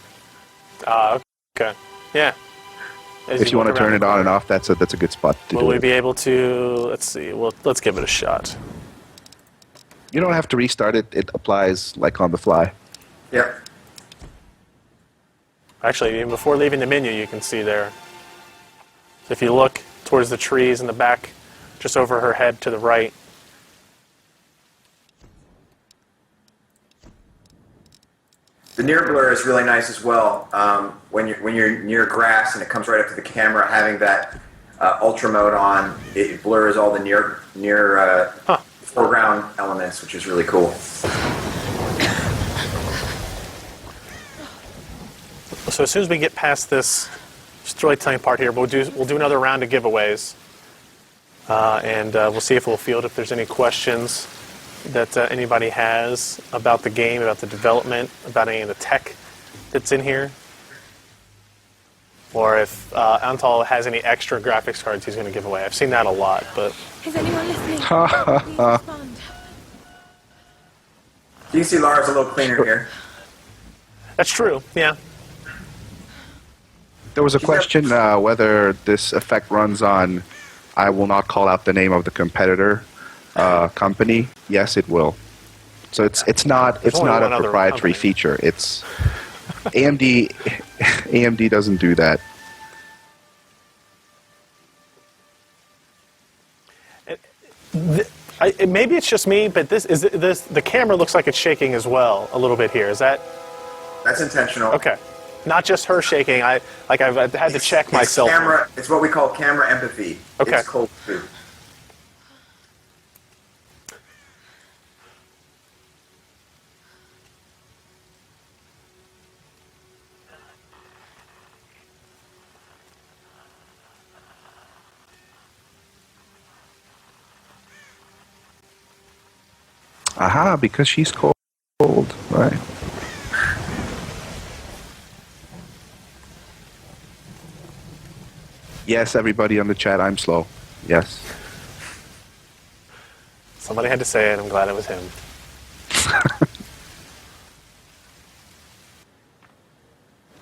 Okay. Yeah. As If you want to look turn around it the on and corner. off, that's a good spot to Will do we it. be able to? Let's see. Well, let's give it a shot. You don't have to restart it. It applies like on the fly. Yep. Actually, even before leaving the menu, you can see there. If you look towards the trees in the back, just over her head to the right. The near blur is really nice as well. When you're near grass and it comes right up to the camera, having that ultra mode on, it blurs all the near foreground elements, which is really cool. So as soon as we get past this storytelling part here, we'll do another round of giveaways, and we'll see if we'll field if there's any questions that anybody has about the game, about the development, about any of the tech that's in here, or if Antal has any extra graphics cards he's going to give away. I've seen that a lot, but Is anyone listening? Please respond. You can see Lara's a little cleaner here. that's true. Yeah. There was a question whether this effect runs on, I will not call out the name of the competitor company. Yes, it will. So it's not only a one other proprietary company. feature. It's AMD. AMD doesn't do that. maybe it's just me, but the camera looks like it's shaking as well a little bit here. Is that That's intentional. okay? Not just her shaking. I've had to check myself. It's what we call camera empathy. Okay. It's cold too. Aha, because she's cold, right? Yes, everybody on the chat, I'm slow. Yes. Somebody had to say it. I'm glad it was him.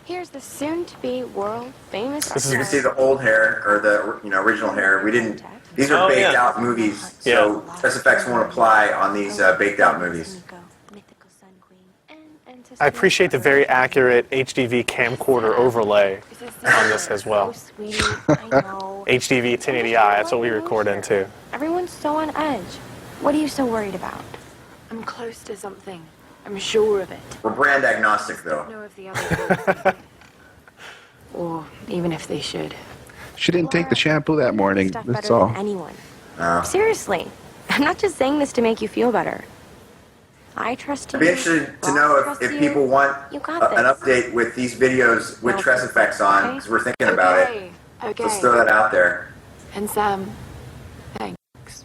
Here's the soon-to-be world-famous. This is- You can see the old hair or the original hair. We didn't. These are Oh, baked yeah. out movies, so Tress effects won't apply on these baked out movies. I appreciate the very accurate HDV camcorder overlay on this as well. HDV 1080i. That's what we record into. Everyone's so on edge. What are you so worried about? I'm close to something. I'm sure of it. We're brand agnostic, though. Know if the others or even if they should. She didn't take the shampoo that morning. Stuff That's better all. than anyone. No. Seriously, I'm not just saying this to make you feel better. I trust you. I'd be interested to know if people want You got an this. update with these videos with No. Tress effects on, because we're thinking about it. Okay. Let's throw that out there. And Sam, thanks.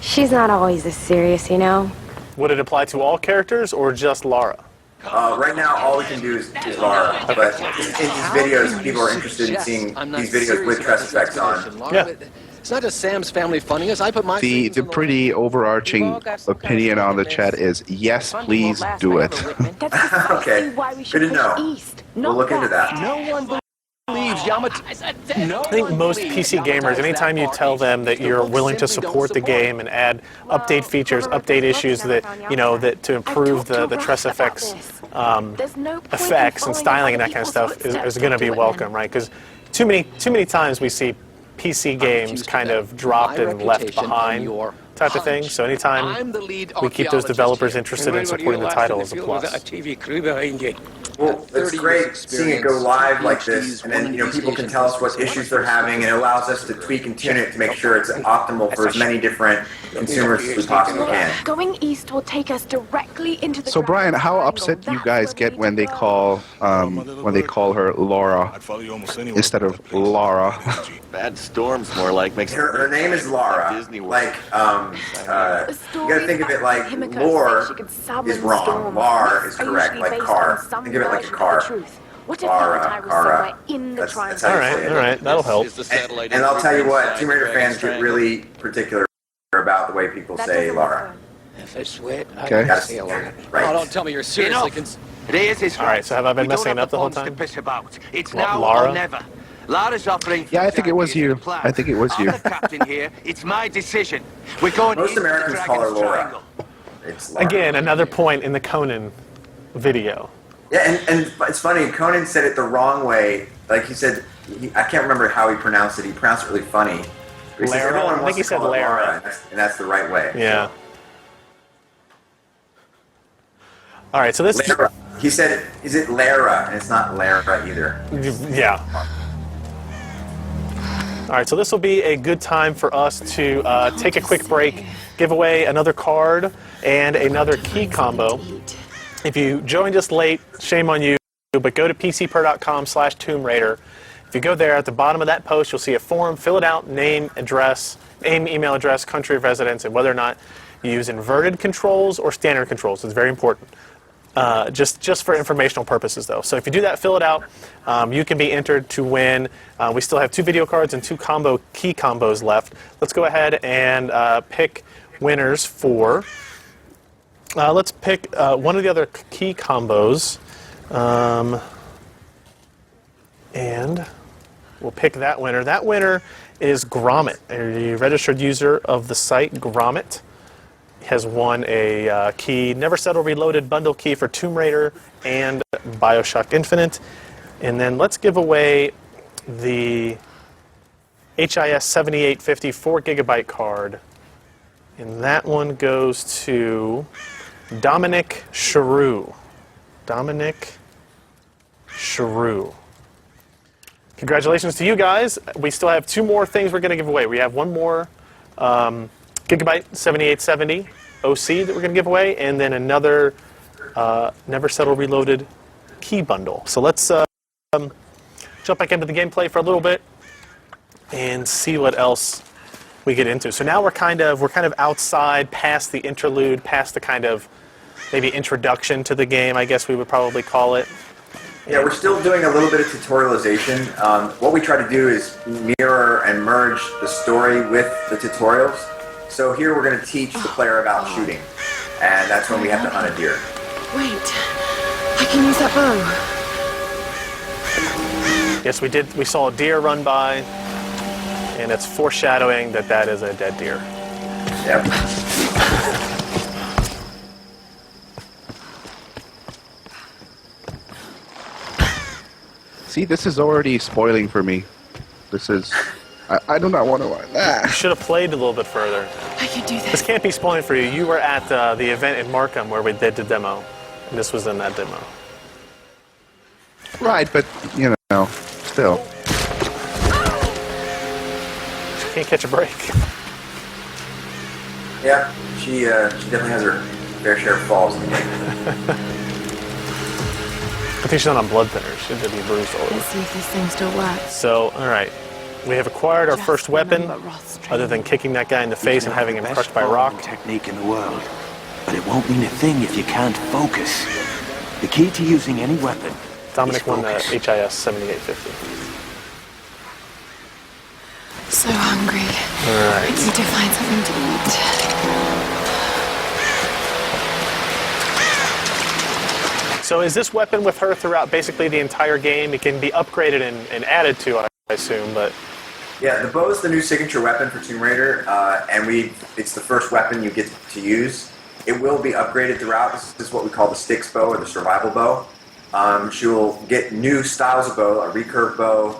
She's not always this serious, you know. Would it apply to all characters or just Lara? Right now, all we can do is Lara, but in these videos, people are interested in seeing these videos with Tress effects on. Yeah. It's not just Sam's family funding us. I put my The pretty overarching opinion on the chat is yes, please do it. That's precisely Okay. why we Good should to push know. east. We'll not look into west. that. No one believes Yamato. No I think most PC gamers, anytime you tell them that you're willing to support the game and add update features, update issues that that to improve the Tress effects There's no point in effects and following styling and other that kind of people's stuff is footsteps going to be to do it welcome, now. right? Because too many times we see PC games kind of dropped My and left reputation behind on your type of thing. hunch. So anytime I'm the lead we keep those archaeologist developers here. interested in supporting the title is a plus. TV crew behind you. Well, it's 30 great years seeing it go experience, live like this, PhDs, and then one people can investigation tell us what officer, issues they're having, and it allows us to tweak and tune it to make sure it's optimal for as many different consumers as we possibly can. Going east will take us directly into the. So Brian, how Triangle. upset you That's guys where get we when need they to go. call her Laura I'd follow you almost anywhere. instead of Lara? Bad storms, more like makes Her name is Lara. Disney World. Like, The you gotta think of it like Himiko lore said she could summon is wrong. storms. Lar is Are correct, usually like based car. on some Think of it like a version of car. the truth. What if Lara, Avatar was Kara. somewhere in the That's triangle? how All you right, say it. all right, that'll help. And I'll tell you what, Tomb Raider fans get really particular about the way people That say doesn't Lara. work. If it's wet, I Okay. Gotta say say a lot. right. Oh, don't tell me you're seriously It is. All right, so have I been messing it up the whole time? It's now or Lara? never. Lara's offering. Yeah, I think it was you. I think it was you. I'm the captain here. It's my decision. We're going. Most into the Americans call her Dragon's Laura. Triangle. It's Lara. Again, another point in the Conan video. Yeah, and it's funny. Conan said it the wrong way. Like he said, I can't remember how he pronounced it. He pronounced it really funny. But he says, Lara? everyone I think wants he to said call it Lara. and that's the right way. Yeah. All right, so this. Lara. He said, "Is it Lara?" And it's not Lara either. Yeah. All right, so this will be a good time for us to take a quick break, give away another card and another key combo. If you joined us late, shame on you, but go to pcper.com/Tomb Raider. If you go there, at the bottom of that post, you'll see a form. Fill it out, name, email address, country of residence, and whether or not you use inverted controls or standard controls. It's very important. Just for informational purposes, though. So if you do that, fill it out. You can be entered to win. We still have 2 video cards and 2 key combos left. Let's go ahead and pick winners for. Let's pick one of the other key combos, and we'll pick that winner. That winner is Gromit, a registered user of the site Gromit. Has won a key, Never Settle Reloaded bundle key for Tomb Raider and BioShock Infinite. And then let's give away the HIS 7850 4GB card And that one goes to Dominic Charoux. Dominic Charoux. Congratulations to you guys. We still have 2 more things we're going to give away. We have one more Gigabyte 7870 OC that we're going to give away, and then another Never Settle Reloaded key bundle. So let's jump back into the gameplay for a little bit and see what else we get into. So now we're kind of outside, past the interlude, past the kind of maybe introduction to the game, I guess we would probably call it. Yeah, we're still doing a little bit of tutorialization. What we try to do is mirror and merge the story with the tutorials. So here we're going to teach the player about shooting, and that's when we have to hunt a deer. Wait. I can use that bow. Yes, we did. We saw a deer run by, and it's foreshadowing that that is a dead deer. Yep. See, this is already spoiling for me. This is... I do not want to... You should have played a little bit further. I can do This this. can't be spoiling for you. You were at the event in Markham where we did the demo, and this was in that demo. Right, but, you know, still. She can't catch a break. Yeah, she definitely has her fair share of falls in the game. I think she's not on blood thinners. She had to be bruised all over. Let's see if this thing still works. So, all right. We have acquired our Just first weapon, remember Roth's training. other than kicking that guy in the face and having him crushed by a rock. Technique in the world, but it won't mean a thing if you can't focus. The key to using any weapon. Dominic is won the focus. HIS 7850. So hungry. All right. I need to find something to eat. So is this weapon with her throughout basically the entire game? It can be upgraded and added to, I assume, but... Yeah, the bow is the new signature weapon for Tomb Raider, and it's the first weapon you get to use. It will be upgraded throughout. This is what we call the Styx bow or the survival bow. She will get new styles of bow, a recurve bow,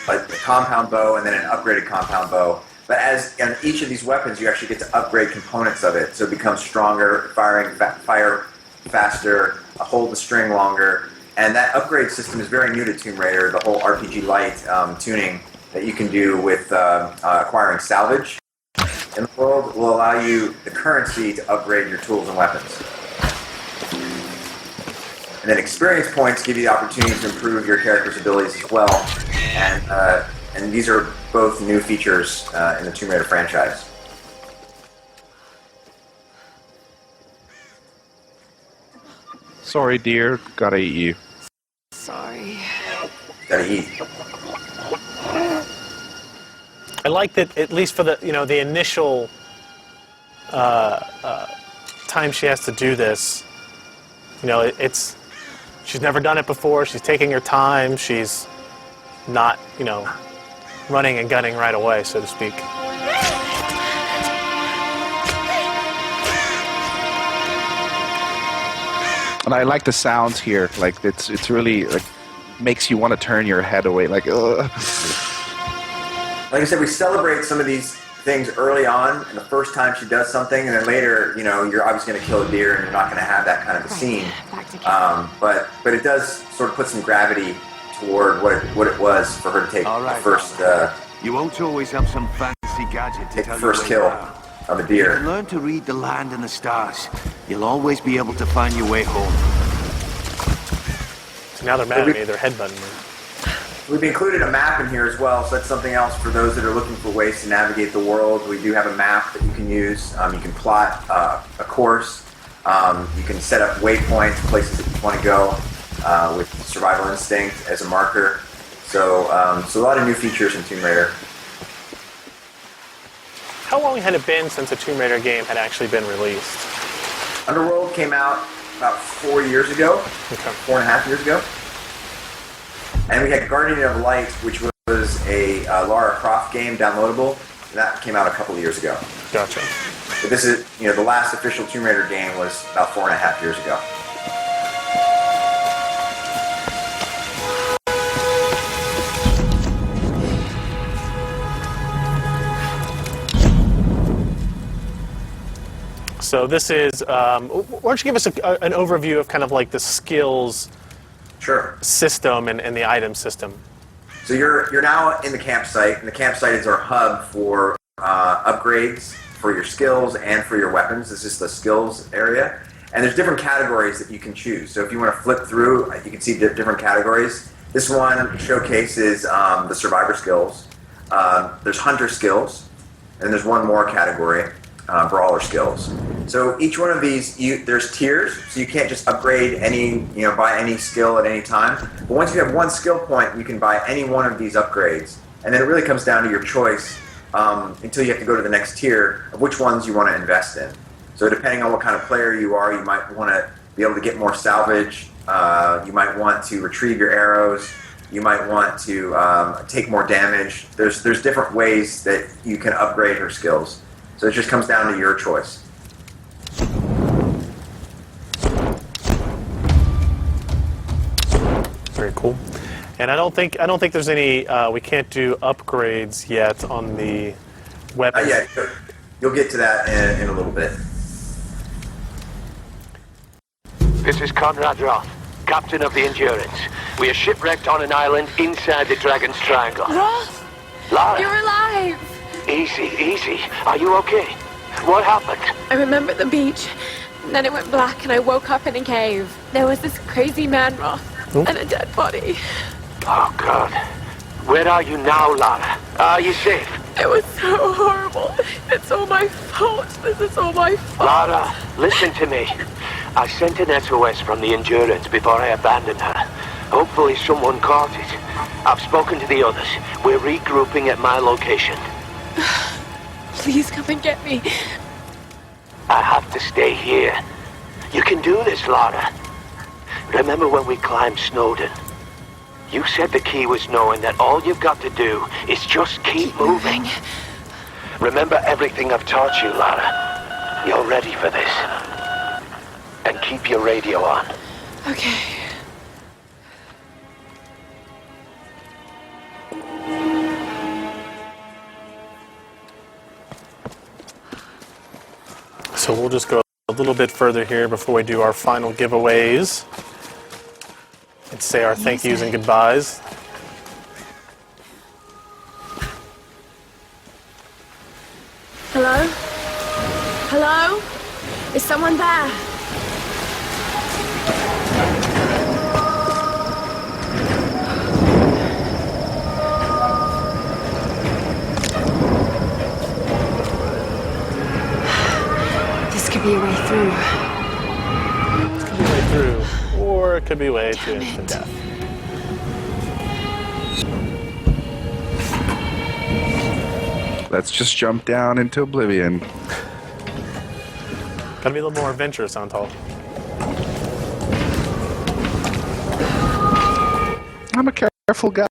a compound bow, and then an upgraded compound bow. But as in each of these weapons, you actually get to upgrade components of it, so it becomes stronger, fire faster, hold the string longer. And that upgrade system is very new to Tomb Raider, the whole RPG Lite tuning that you can do with acquiring salvage in the world will allow you the currency to upgrade your tools and weapons. And then experience points give you the opportunity to improve your character's abilities as well. And these are both new features in the Tomb Raider franchise. Sorry, dear. Gotta eat you. Sorry. Gotta eat. I like that, at least for the initial time she has to do this. She's never done it before. She's taking her time. She's not, running and gunning right away, so to speak. And I like the sounds here. Like it's really like makes you want to turn your head away. Like, ugh. Like I said, we celebrate some of these things early on, and the first time she does something, and then later, you're obviously going to kill a deer, and you're not going to have that kind of a scene. Back to camp. But it does sort of put some gravity toward what it was for her to take All right, the first You won't always have some fancy gadget to take the tell you first where kill you are. of a You deer. can learn to read the land and the stars. You'll always be able to find your way home. So now they're mad at me. They're headbutting me. We've included a map in here as well, so that's something else for those that are looking for ways to navigate the world. We do have a map that you can use. You can plot a course. You can set up waypoints, places that you want to go with Survival Instinct as a marker. So a lot of new features in Tomb Raider. How long had it been since a Tomb Raider game had actually been released? Underworld came out about 4 years ago, Okay. 4.5 years ago. And we had Guardian of Light, which was a Lara Croft game, downloadable. And that came out a couple of years ago. Gotcha. But this is, the last official Tomb Raider game was about 4.5 years ago. So this is, why don't you give us an overview of kind of like the skills Sure. system and the item system? So you're now in the campsite, and the campsite is our hub for upgrades for your skills and for your weapons. This is the skills area, and there's different categories that you can choose. So if you want to flip through, you can see different categories. This one showcases the survivor skills. There's hunter skills, and there's one more category, brawler skills. So each one of these, there's tiers, so you can't just upgrade buy any skill at any time. But once you have one skill point, you can buy any one of these upgrades, and then it really comes down to your choice until you have to go to the next tier of which ones you want to invest in. So depending on what kind of player you are, you might want to be able to get more salvage. You might want to retrieve your arrows. You might want to take more damage. There's different ways that you can upgrade her skills. So it just comes down to your choice. Very cool. And I don't think there's any. We can't do upgrades yet on the weapons. Yeah, you'll get to that in a little bit. This is Conrad Roth, captain of the Endurance. We are shipwrecked on an island inside the Dragon's Triangle. Roth, Lara, you're alive. easy. Are you okay? What happened? I remember the beach. And then it went black and I woke up in a cave. There was this crazy man, Roth, and a dead body. Oh, God. Where are you now, Lara? Are you safe? It was so horrible. It's all my fault. This is all my fault. Lara, listen to me. I sent an SOS from the Endurance before I abandoned her. Hopefully someone caught it. I've spoken to the others. We're regrouping at my location. Please come and get me. I have to stay here. You can do this, Lara. Remember when we climbed Snowden? You said the key was knowing that all you've got to do is just keep moving. Remember everything I've taught you, Lara. You're ready for this. And keep your radio on. Okay. So we'll just go a little bit further here before we do our final giveaways and say our thank yous and goodbyes. Hello? Hello? Is someone there? This could be a way through. It could be way through, or it could be way to death. Let's just jump down into oblivion. Gotta be a little more adventurous, Antal. I'm a careful guy,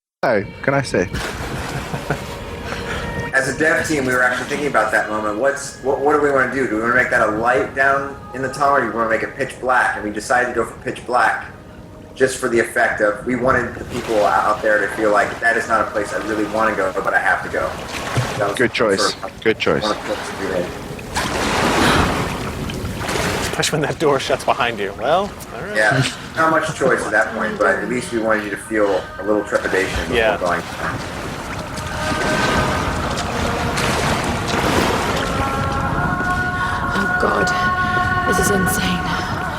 can I say? As a dev team, we were actually thinking about that moment. What do we want to do? Do we want to make that a light down in the tunnel, or do we want to make it pitch black? And we decided to go for pitch black, just for the effect of, we wanted the people out there to feel like that is not a place I really want to go, but I have to go. That was Good choice. Good choice. one of the clips we made. Especially when that door shuts behind you. Well, all right. Yeah, not much choice at that point, but at least we wanted you to feel a little trepidation before Yeah. going. Oh God, this is insane.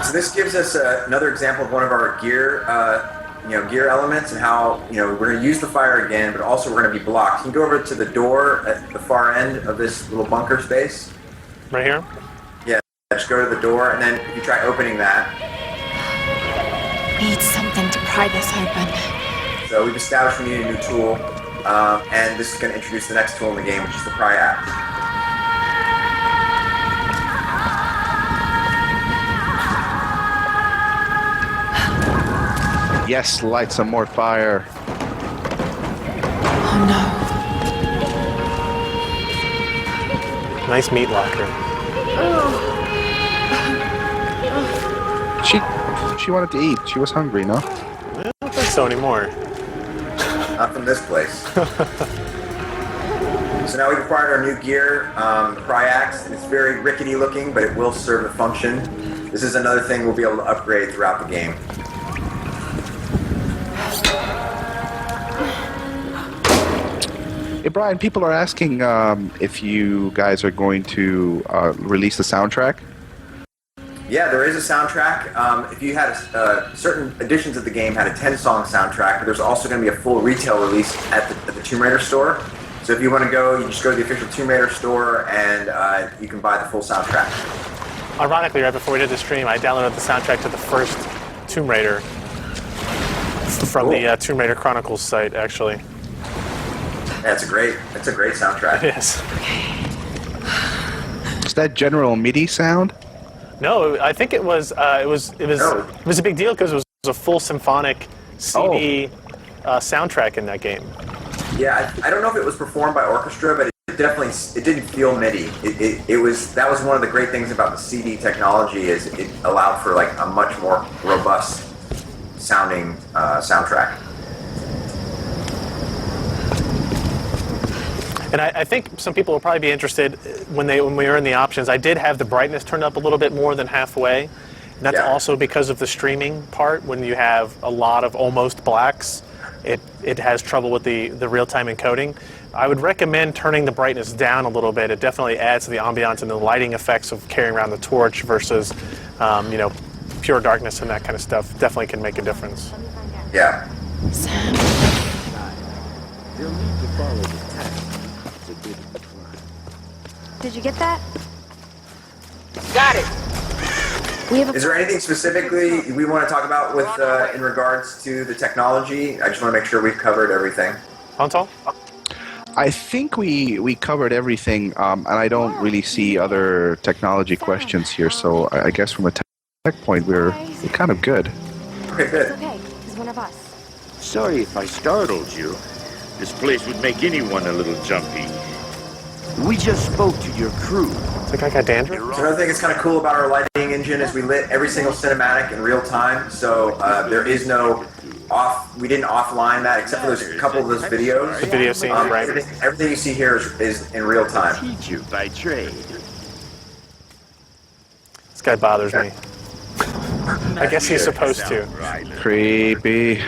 So this gives us another example of one of our gear, gear elements, and how we're going to use the fire again, but also we're going to be blocked. You can go over to the door at the far end of this little bunker space. Right here? Yeah, just go to the door, and then if you try opening that, We need something to pry this open. so we've established we need a new tool, and this is going to introduce the next tool in the game, which is the pry axe. Yes, light some more fire. Oh no. Nice meat locker. She wanted to eat. She was hungry, no? I don't think so anymore. Not from this place. So now we've acquired our new gear, the Pryax. It's very rickety looking, but it will serve a function. This is another thing we'll be able to upgrade throughout the game. Hey, Brian, people are asking if you guys are going to release the soundtrack. Yeah, there is a soundtrack. If you had certain editions of the game had a 10-song soundtrack, but there's also going to be a full retail release at the Tomb Raider store. So if you want to go, you just go to the official Tomb Raider store and you can buy the full soundtrack. Ironically, right before we did the stream, I downloaded the soundtrack to the first Tomb Raider from the Tomb Raider Chronicles site, actually. Yeah, it's a great soundtrack. It is. Is that General MIDI sound? No, I think it was a big deal because it was a full symphonic CD soundtrack in that game. Yeah, I don't know if it was performed by orchestra, but it didn't feel MIDI. That was one of the great things about the CD technology is it allowed for like a much more robust sounding soundtrack. And I think some people will probably be interested when we are in the options. I did have the brightness turned up a little bit more than halfway. And that's also because of the streaming part. When you have a lot of almost blacks, it has trouble with the real-time encoding. I would recommend turning the brightness down a little bit. It definitely adds to the ambiance and the lighting effects of carrying around the torch versus, pure darkness and that kind of stuff. Definitely can make a difference. Yeah. Did you get that? Got it. We have a Is there anything specifically we want to talk about with in regards to the technology? I just want to make sure we've covered everything. Pontal? I think we covered everything, and I don't really see other technology questions here. So I guess from a tech point, we're kind of good. Okay, good. okay. He's one of us. Sorry if I startled you. This place would make anyone a little jumpy. We just spoke to your crew. Does that guy got dandruff? So another thing that's kind of cool about our lighting engine is we lit every single cinematic in real time. So there is no off. We didn't offline that except for those a couple of those videos. The video scenes, right? Everything you see here is in real time. Teach you by trade. This guy bothers me. I guess he's supposed to. Creepy.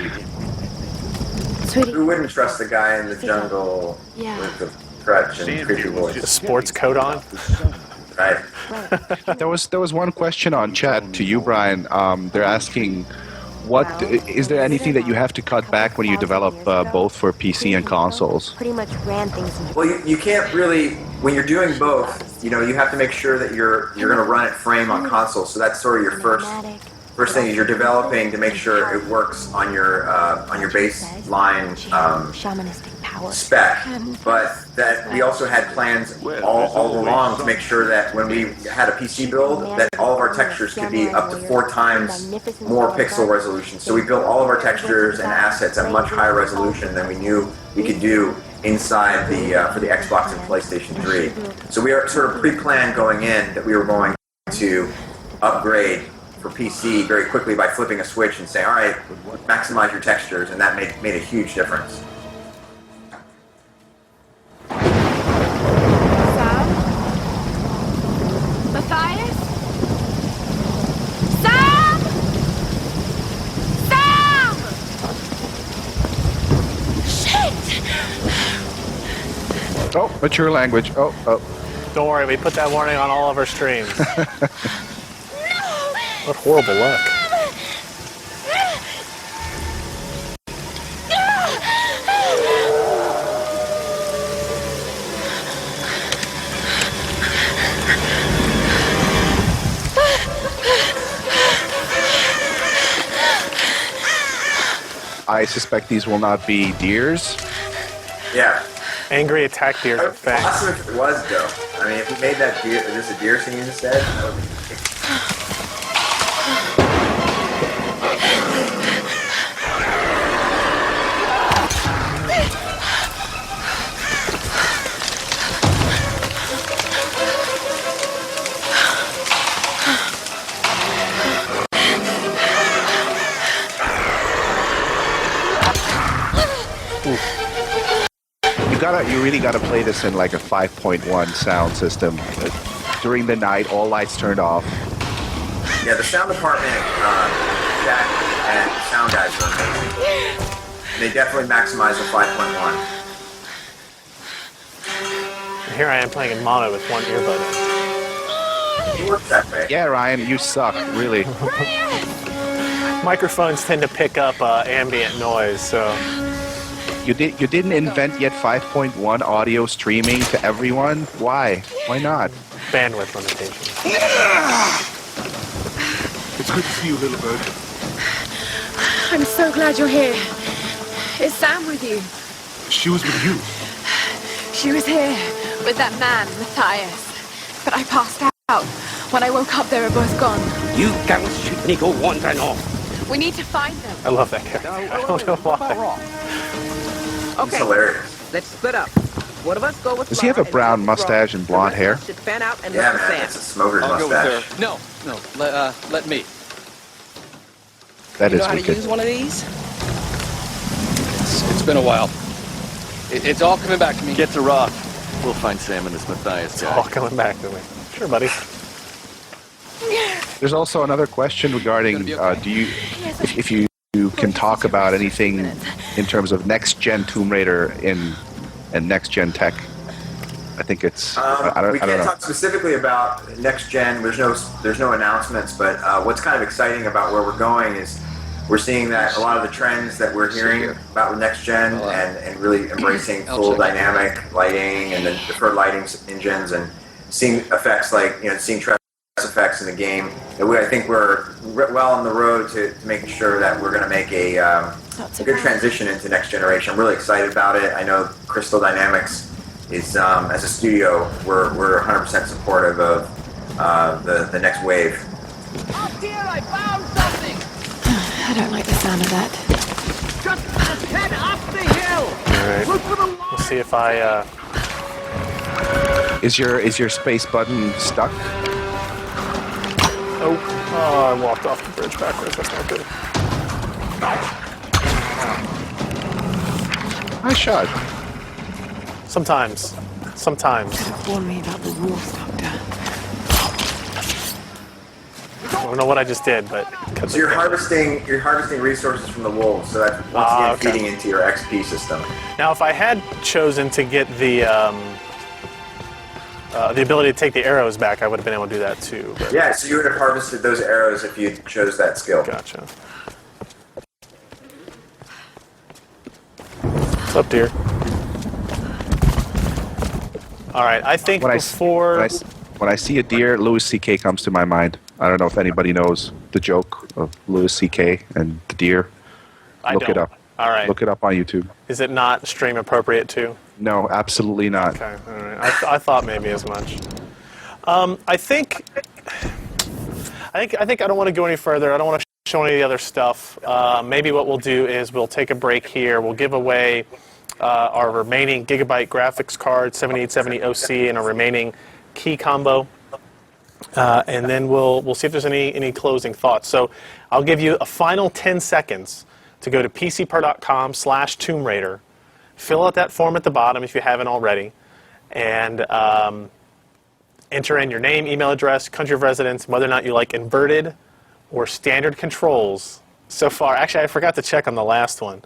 Sweetie. Who wouldn't trust the guy in the jungle with the crutch and creepy The voice? sports coat on. Right. There was one question on chat to you, Brian. They're asking, is there anything that you have to cut back when you develop both for PC and consoles? Pretty much ran things in. Well, you can't really when you're doing both. You have to make sure that you're going to run it frame on console. So that's sort of your first thing is you're developing to make sure it works on your baseline shamanistic power. spec. But that we also had plans all along to make sure that when we had a PC build, that all of our textures could be up to 4 times more pixel resolution. So we built all of our textures and assets at much higher resolution than we knew we could do inside for the Xbox and PlayStation 3. So we are sort of pre-planned going in that we were going to upgrade for PC very quickly by flipping a switch and saying, all right, maximize your textures, and that made a huge difference. Sam? Matthias? Sam! Sam! Shit! Oh, mature language. Oh. Don't worry, we put that warning on all of our streams. What horrible luck. I suspect these will not be deers. Yeah. Angry attack deer with fangs. Awesome if it was, though. I mean, if we made that deer, just a deer scene instead, that would be You really gotta play this in like a 5.1 sound system. During the night, all lights turned off. Yeah, the sound department, Jack and the sound guys are amazing. They definitely maximize the 5.1. Here I am playing in mono with one earbud in. It works that way. Yeah, Ryan, you suck, really. Microphones tend to pick up ambient noise, so You didn't invent yet 5.1 audio streaming to everyone? Why? Why not? bandwidth limitations. It's good to see you, little bird. I'm so glad you're here. Is Sam with you? She was with you. She was here with that man, Matthias. But I passed out. When I woke up, they were both gone. You can't shoot me go wandering off. We need to find them. I love that character. I don't know why. It's Okay, hilarious. let's split up. One of us go with Does he have a Laura and brown one with mustache Rob. and blonde The rest of hair? us should fan out and Yeah, look for man, Sam. it's a smoker's I'll go with mustache. her. No, let me. That You is know how to wicked. use one of these? It's been a while. It's all coming back to me. Get to Roth. We'll find Sam and this Matthias It's guy. all coming back to me. Sure, buddy. There's also another question regarding Gonna be okay. do you if you can talk about anything in terms of next gen Tomb Raider and next gen tech. I think it's I don't we can't know. talk specifically about next gen. There's no announcements, but what's kind of exciting about where we're going is we're seeing that a lot of the trends that we're hearing about with next gen and really embracing I'll full check. dynamic lighting and the deferred lighting engines and seeing effects like seeing stress effects in the game. And I think we're well on the road to making sure that we're going to make a good transition into next generation. I'm really excited about it. I know Crystal Dynamics is as a studio, we're 100% supportive of the next wave. Up here, I found something! I don't like the sound of that. Just head up the hill! All right. Look for the We'll see if I. Is your space button stuck? Oh, I walked off the bridge backwards. That's not good. Nice shot. Sometimes. Warn me about the wolves, Doctor. I don't know what I just did, but. So you're harvesting resources from the wolves, so that's once again okay. feeding into your XP system. Now, if I had chosen to get the ability to take the arrows back, I would have been able to do that too. But Yeah, so you would have harvested those arrows if you chose that skill. Gotcha. What's up, dear? All right, I think When I before. when I see a deer, Louis C.K. comes to my mind. I don't know if anybody knows the joke of Louis C.K. and the deer. I Look don't. it up. All right. Look it up on YouTube. Is it not stream appropriate too? No, absolutely not. Okay, all right. I thought maybe as much. I think I don't want to go any further. I don't want to show any of the other stuff. Maybe what we'll do is we'll take a break here. We'll give away our remaining Gigabyte graphics card, 7870 OC, and our remaining key combo. And then we'll see if there's any closing thoughts. So I'll give you a final 10 seconds to go to pcper.com/Tomb Raider. Fill out that form at the bottom if you haven't already, and enter in your name, email address, country of residence, whether or not you like inverted or standard controls. So far, actually, I forgot to check on the last one.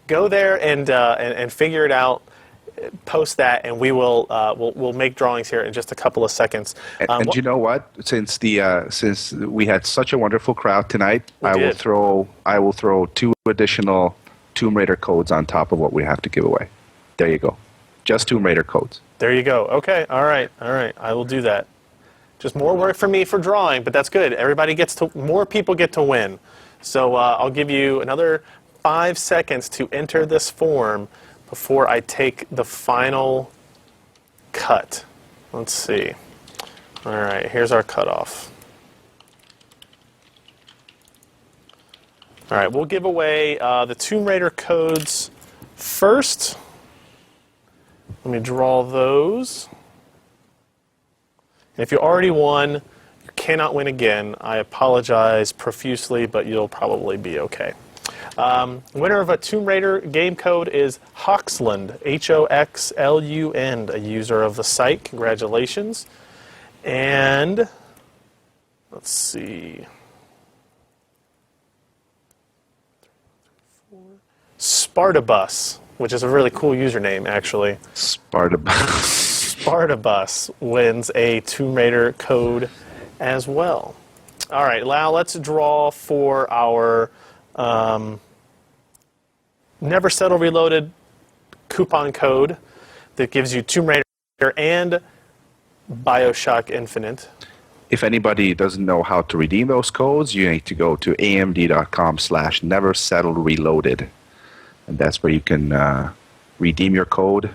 Go there and figure it out. Post that, and we will we'll make drawings here in just a couple of seconds. And you know what? Since we had such a wonderful crowd tonight, I will throw 2 additional Tomb Raider codes on top of what we have to give away. There you go. Just Tomb Raider codes. There you go. Okay. All right. I will do that. Just more work for me for drawing, but that's good. More people get to win. So I'll give you another 5 seconds to enter this form before I take the final cut. Let's see. All right. Here's our cutoff. All right. We'll give away the Tomb Raider codes first. Let me draw those. And if you already won, you cannot win again. I apologize profusely, but you'll probably be okay. Winner of a Tomb Raider game code is Hoxlund, Hoxlund, a user of the site. Congratulations. And let's see. Spartabus, which is a really cool username, actually. Spartabus. Spartabus wins a Tomb Raider code as well. All right, now let's draw for our Never Settle Reloaded coupon code that gives you Tomb Raider and BioShock Infinite. If anybody doesn't know how to redeem those codes, you need to go to amd.com/neversettlereloaded. And that's where you can redeem your code.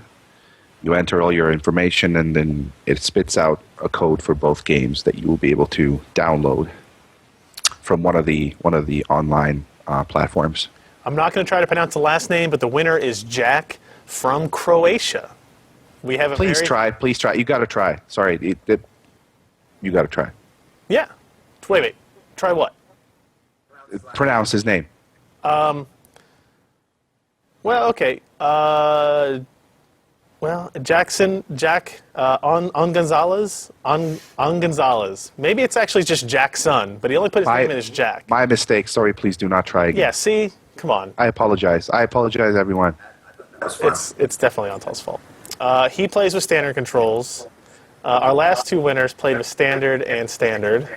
You enter all your information, and then it spits out a code for both games that you will be able to download from one of the online platforms. I'm not going to try to pronounce the last name, but the winner is Jack from Croatia. We have a Please try. You got to try. Sorry, you got to try. Yeah. Wait. Try what? Pronounce his name. Well, okay. Jack Gonzalez. Maybe it's actually just Jackson, but he only put his name in as Jack. My mistake. Sorry, please do not try again. Yeah, see? Come on. I apologize, everyone. It's definitely Antal's fault. He plays with standard controls. Our last two winners played with standard and standard.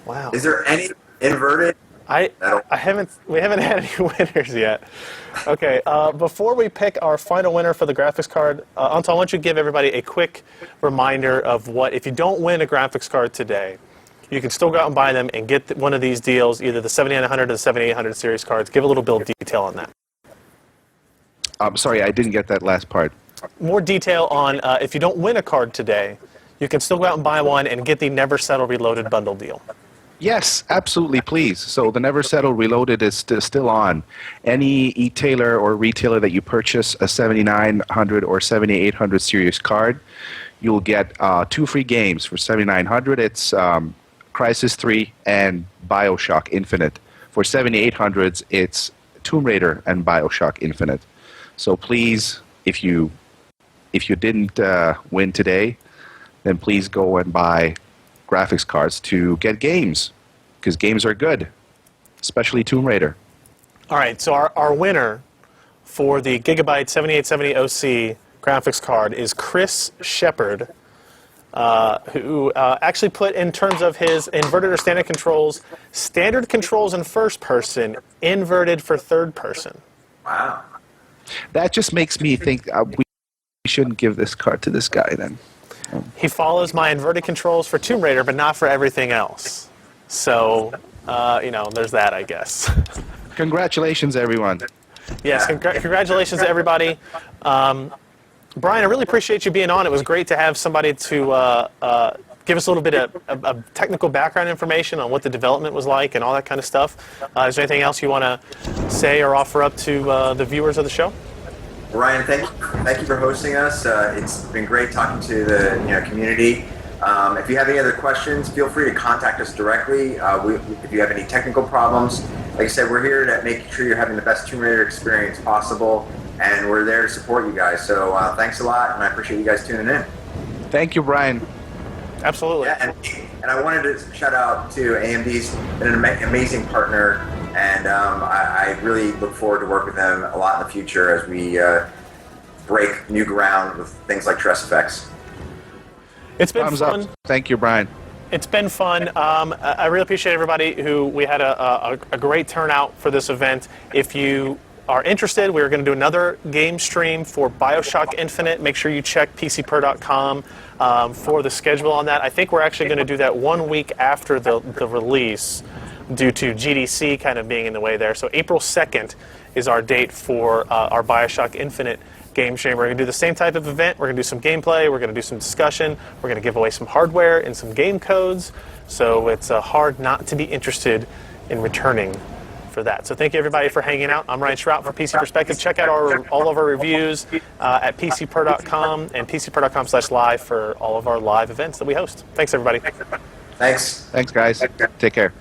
Wow. Is there any inverted? We haven't had any winners yet. Okay, before we pick our final winner for the graphics card, Antal, why don't you give everybody a quick reminder of what, if you don't win a graphics card today, you can still go out and buy them and get one of these deals, either the 7900 or the 7800 series cards. Give a little bit of detail on that. Sorry, I didn't get that last part. More detail on if you don't win a card today, you can still go out and buy one and get the Never Settle Reloaded bundle deal. Yes, absolutely, please. So the Never Settle Reloaded is still on. Any e-tailer or retailer that you purchase a 7900 or 7800 series card, you'll get 2 free games. For 7900, it's Crysis 3 and BioShock Infinite. For 7800s, it's Tomb Raider and BioShock Infinite. So please, if you didn't win today, then please go and buy graphics cards to get games, because games are good, especially Tomb Raider. All right, so our winner for the Gigabyte 7870 OC graphics card is Chris Shepard, who actually put, in terms of his inverted or standard controls in first person, inverted for third person. Wow. That just makes me think we shouldn't give this card to this guy then. He follows my inverted controls for Tomb Raider, but not for everything else. So, there's that, I guess. Congratulations, everyone. Yes, congratulations to everybody. Brian, I really appreciate you being on. It was great to have somebody to give us a little bit of technical background information on what the development was like and all that kind of stuff. Is there anything else you want to say or offer up to the viewers of the show? Ryan, thank you for hosting us. It's been great talking to the community. If you have any other questions, feel free to contact us directly. If you have any technical problems, like I said, we're here to make sure you're having the best Tomb Raider experience possible, and we're there to support you guys. So thanks a lot, and I appreciate you guys tuning in. Thank you, Brian. Absolutely. Yeah, and I wanted to shout out to AMD's been an amazing partner, and I really look forward to working with them a lot in the future as we break new ground with things like Tress Effects. It's been Thumbs fun. up. Thank you, Brian. It's been fun. I really appreciate everybody we had a great turnout for this event. If you are interested, we're going to do another game stream for BioShock Infinite. Make sure you check PCPer.com for the schedule on that. I think we're actually going to do that 1 week after the release due to GDC kind of being in the way there. So April 2nd is our date for our BioShock Infinite game stream. We're going to do the same type of event. We're going to do some gameplay. We're going to do some discussion. We're going to give away some hardware and some game codes. So it's hard not to be interested in returning for that. So thank you everybody for hanging out. I'm Ryan Shrout for PC Perspective. Check out all of our reviews at PCPer.com and PCPer.com/live for all of our live events that we host. Thanks everybody. Thanks. Thanks, guys. Take care.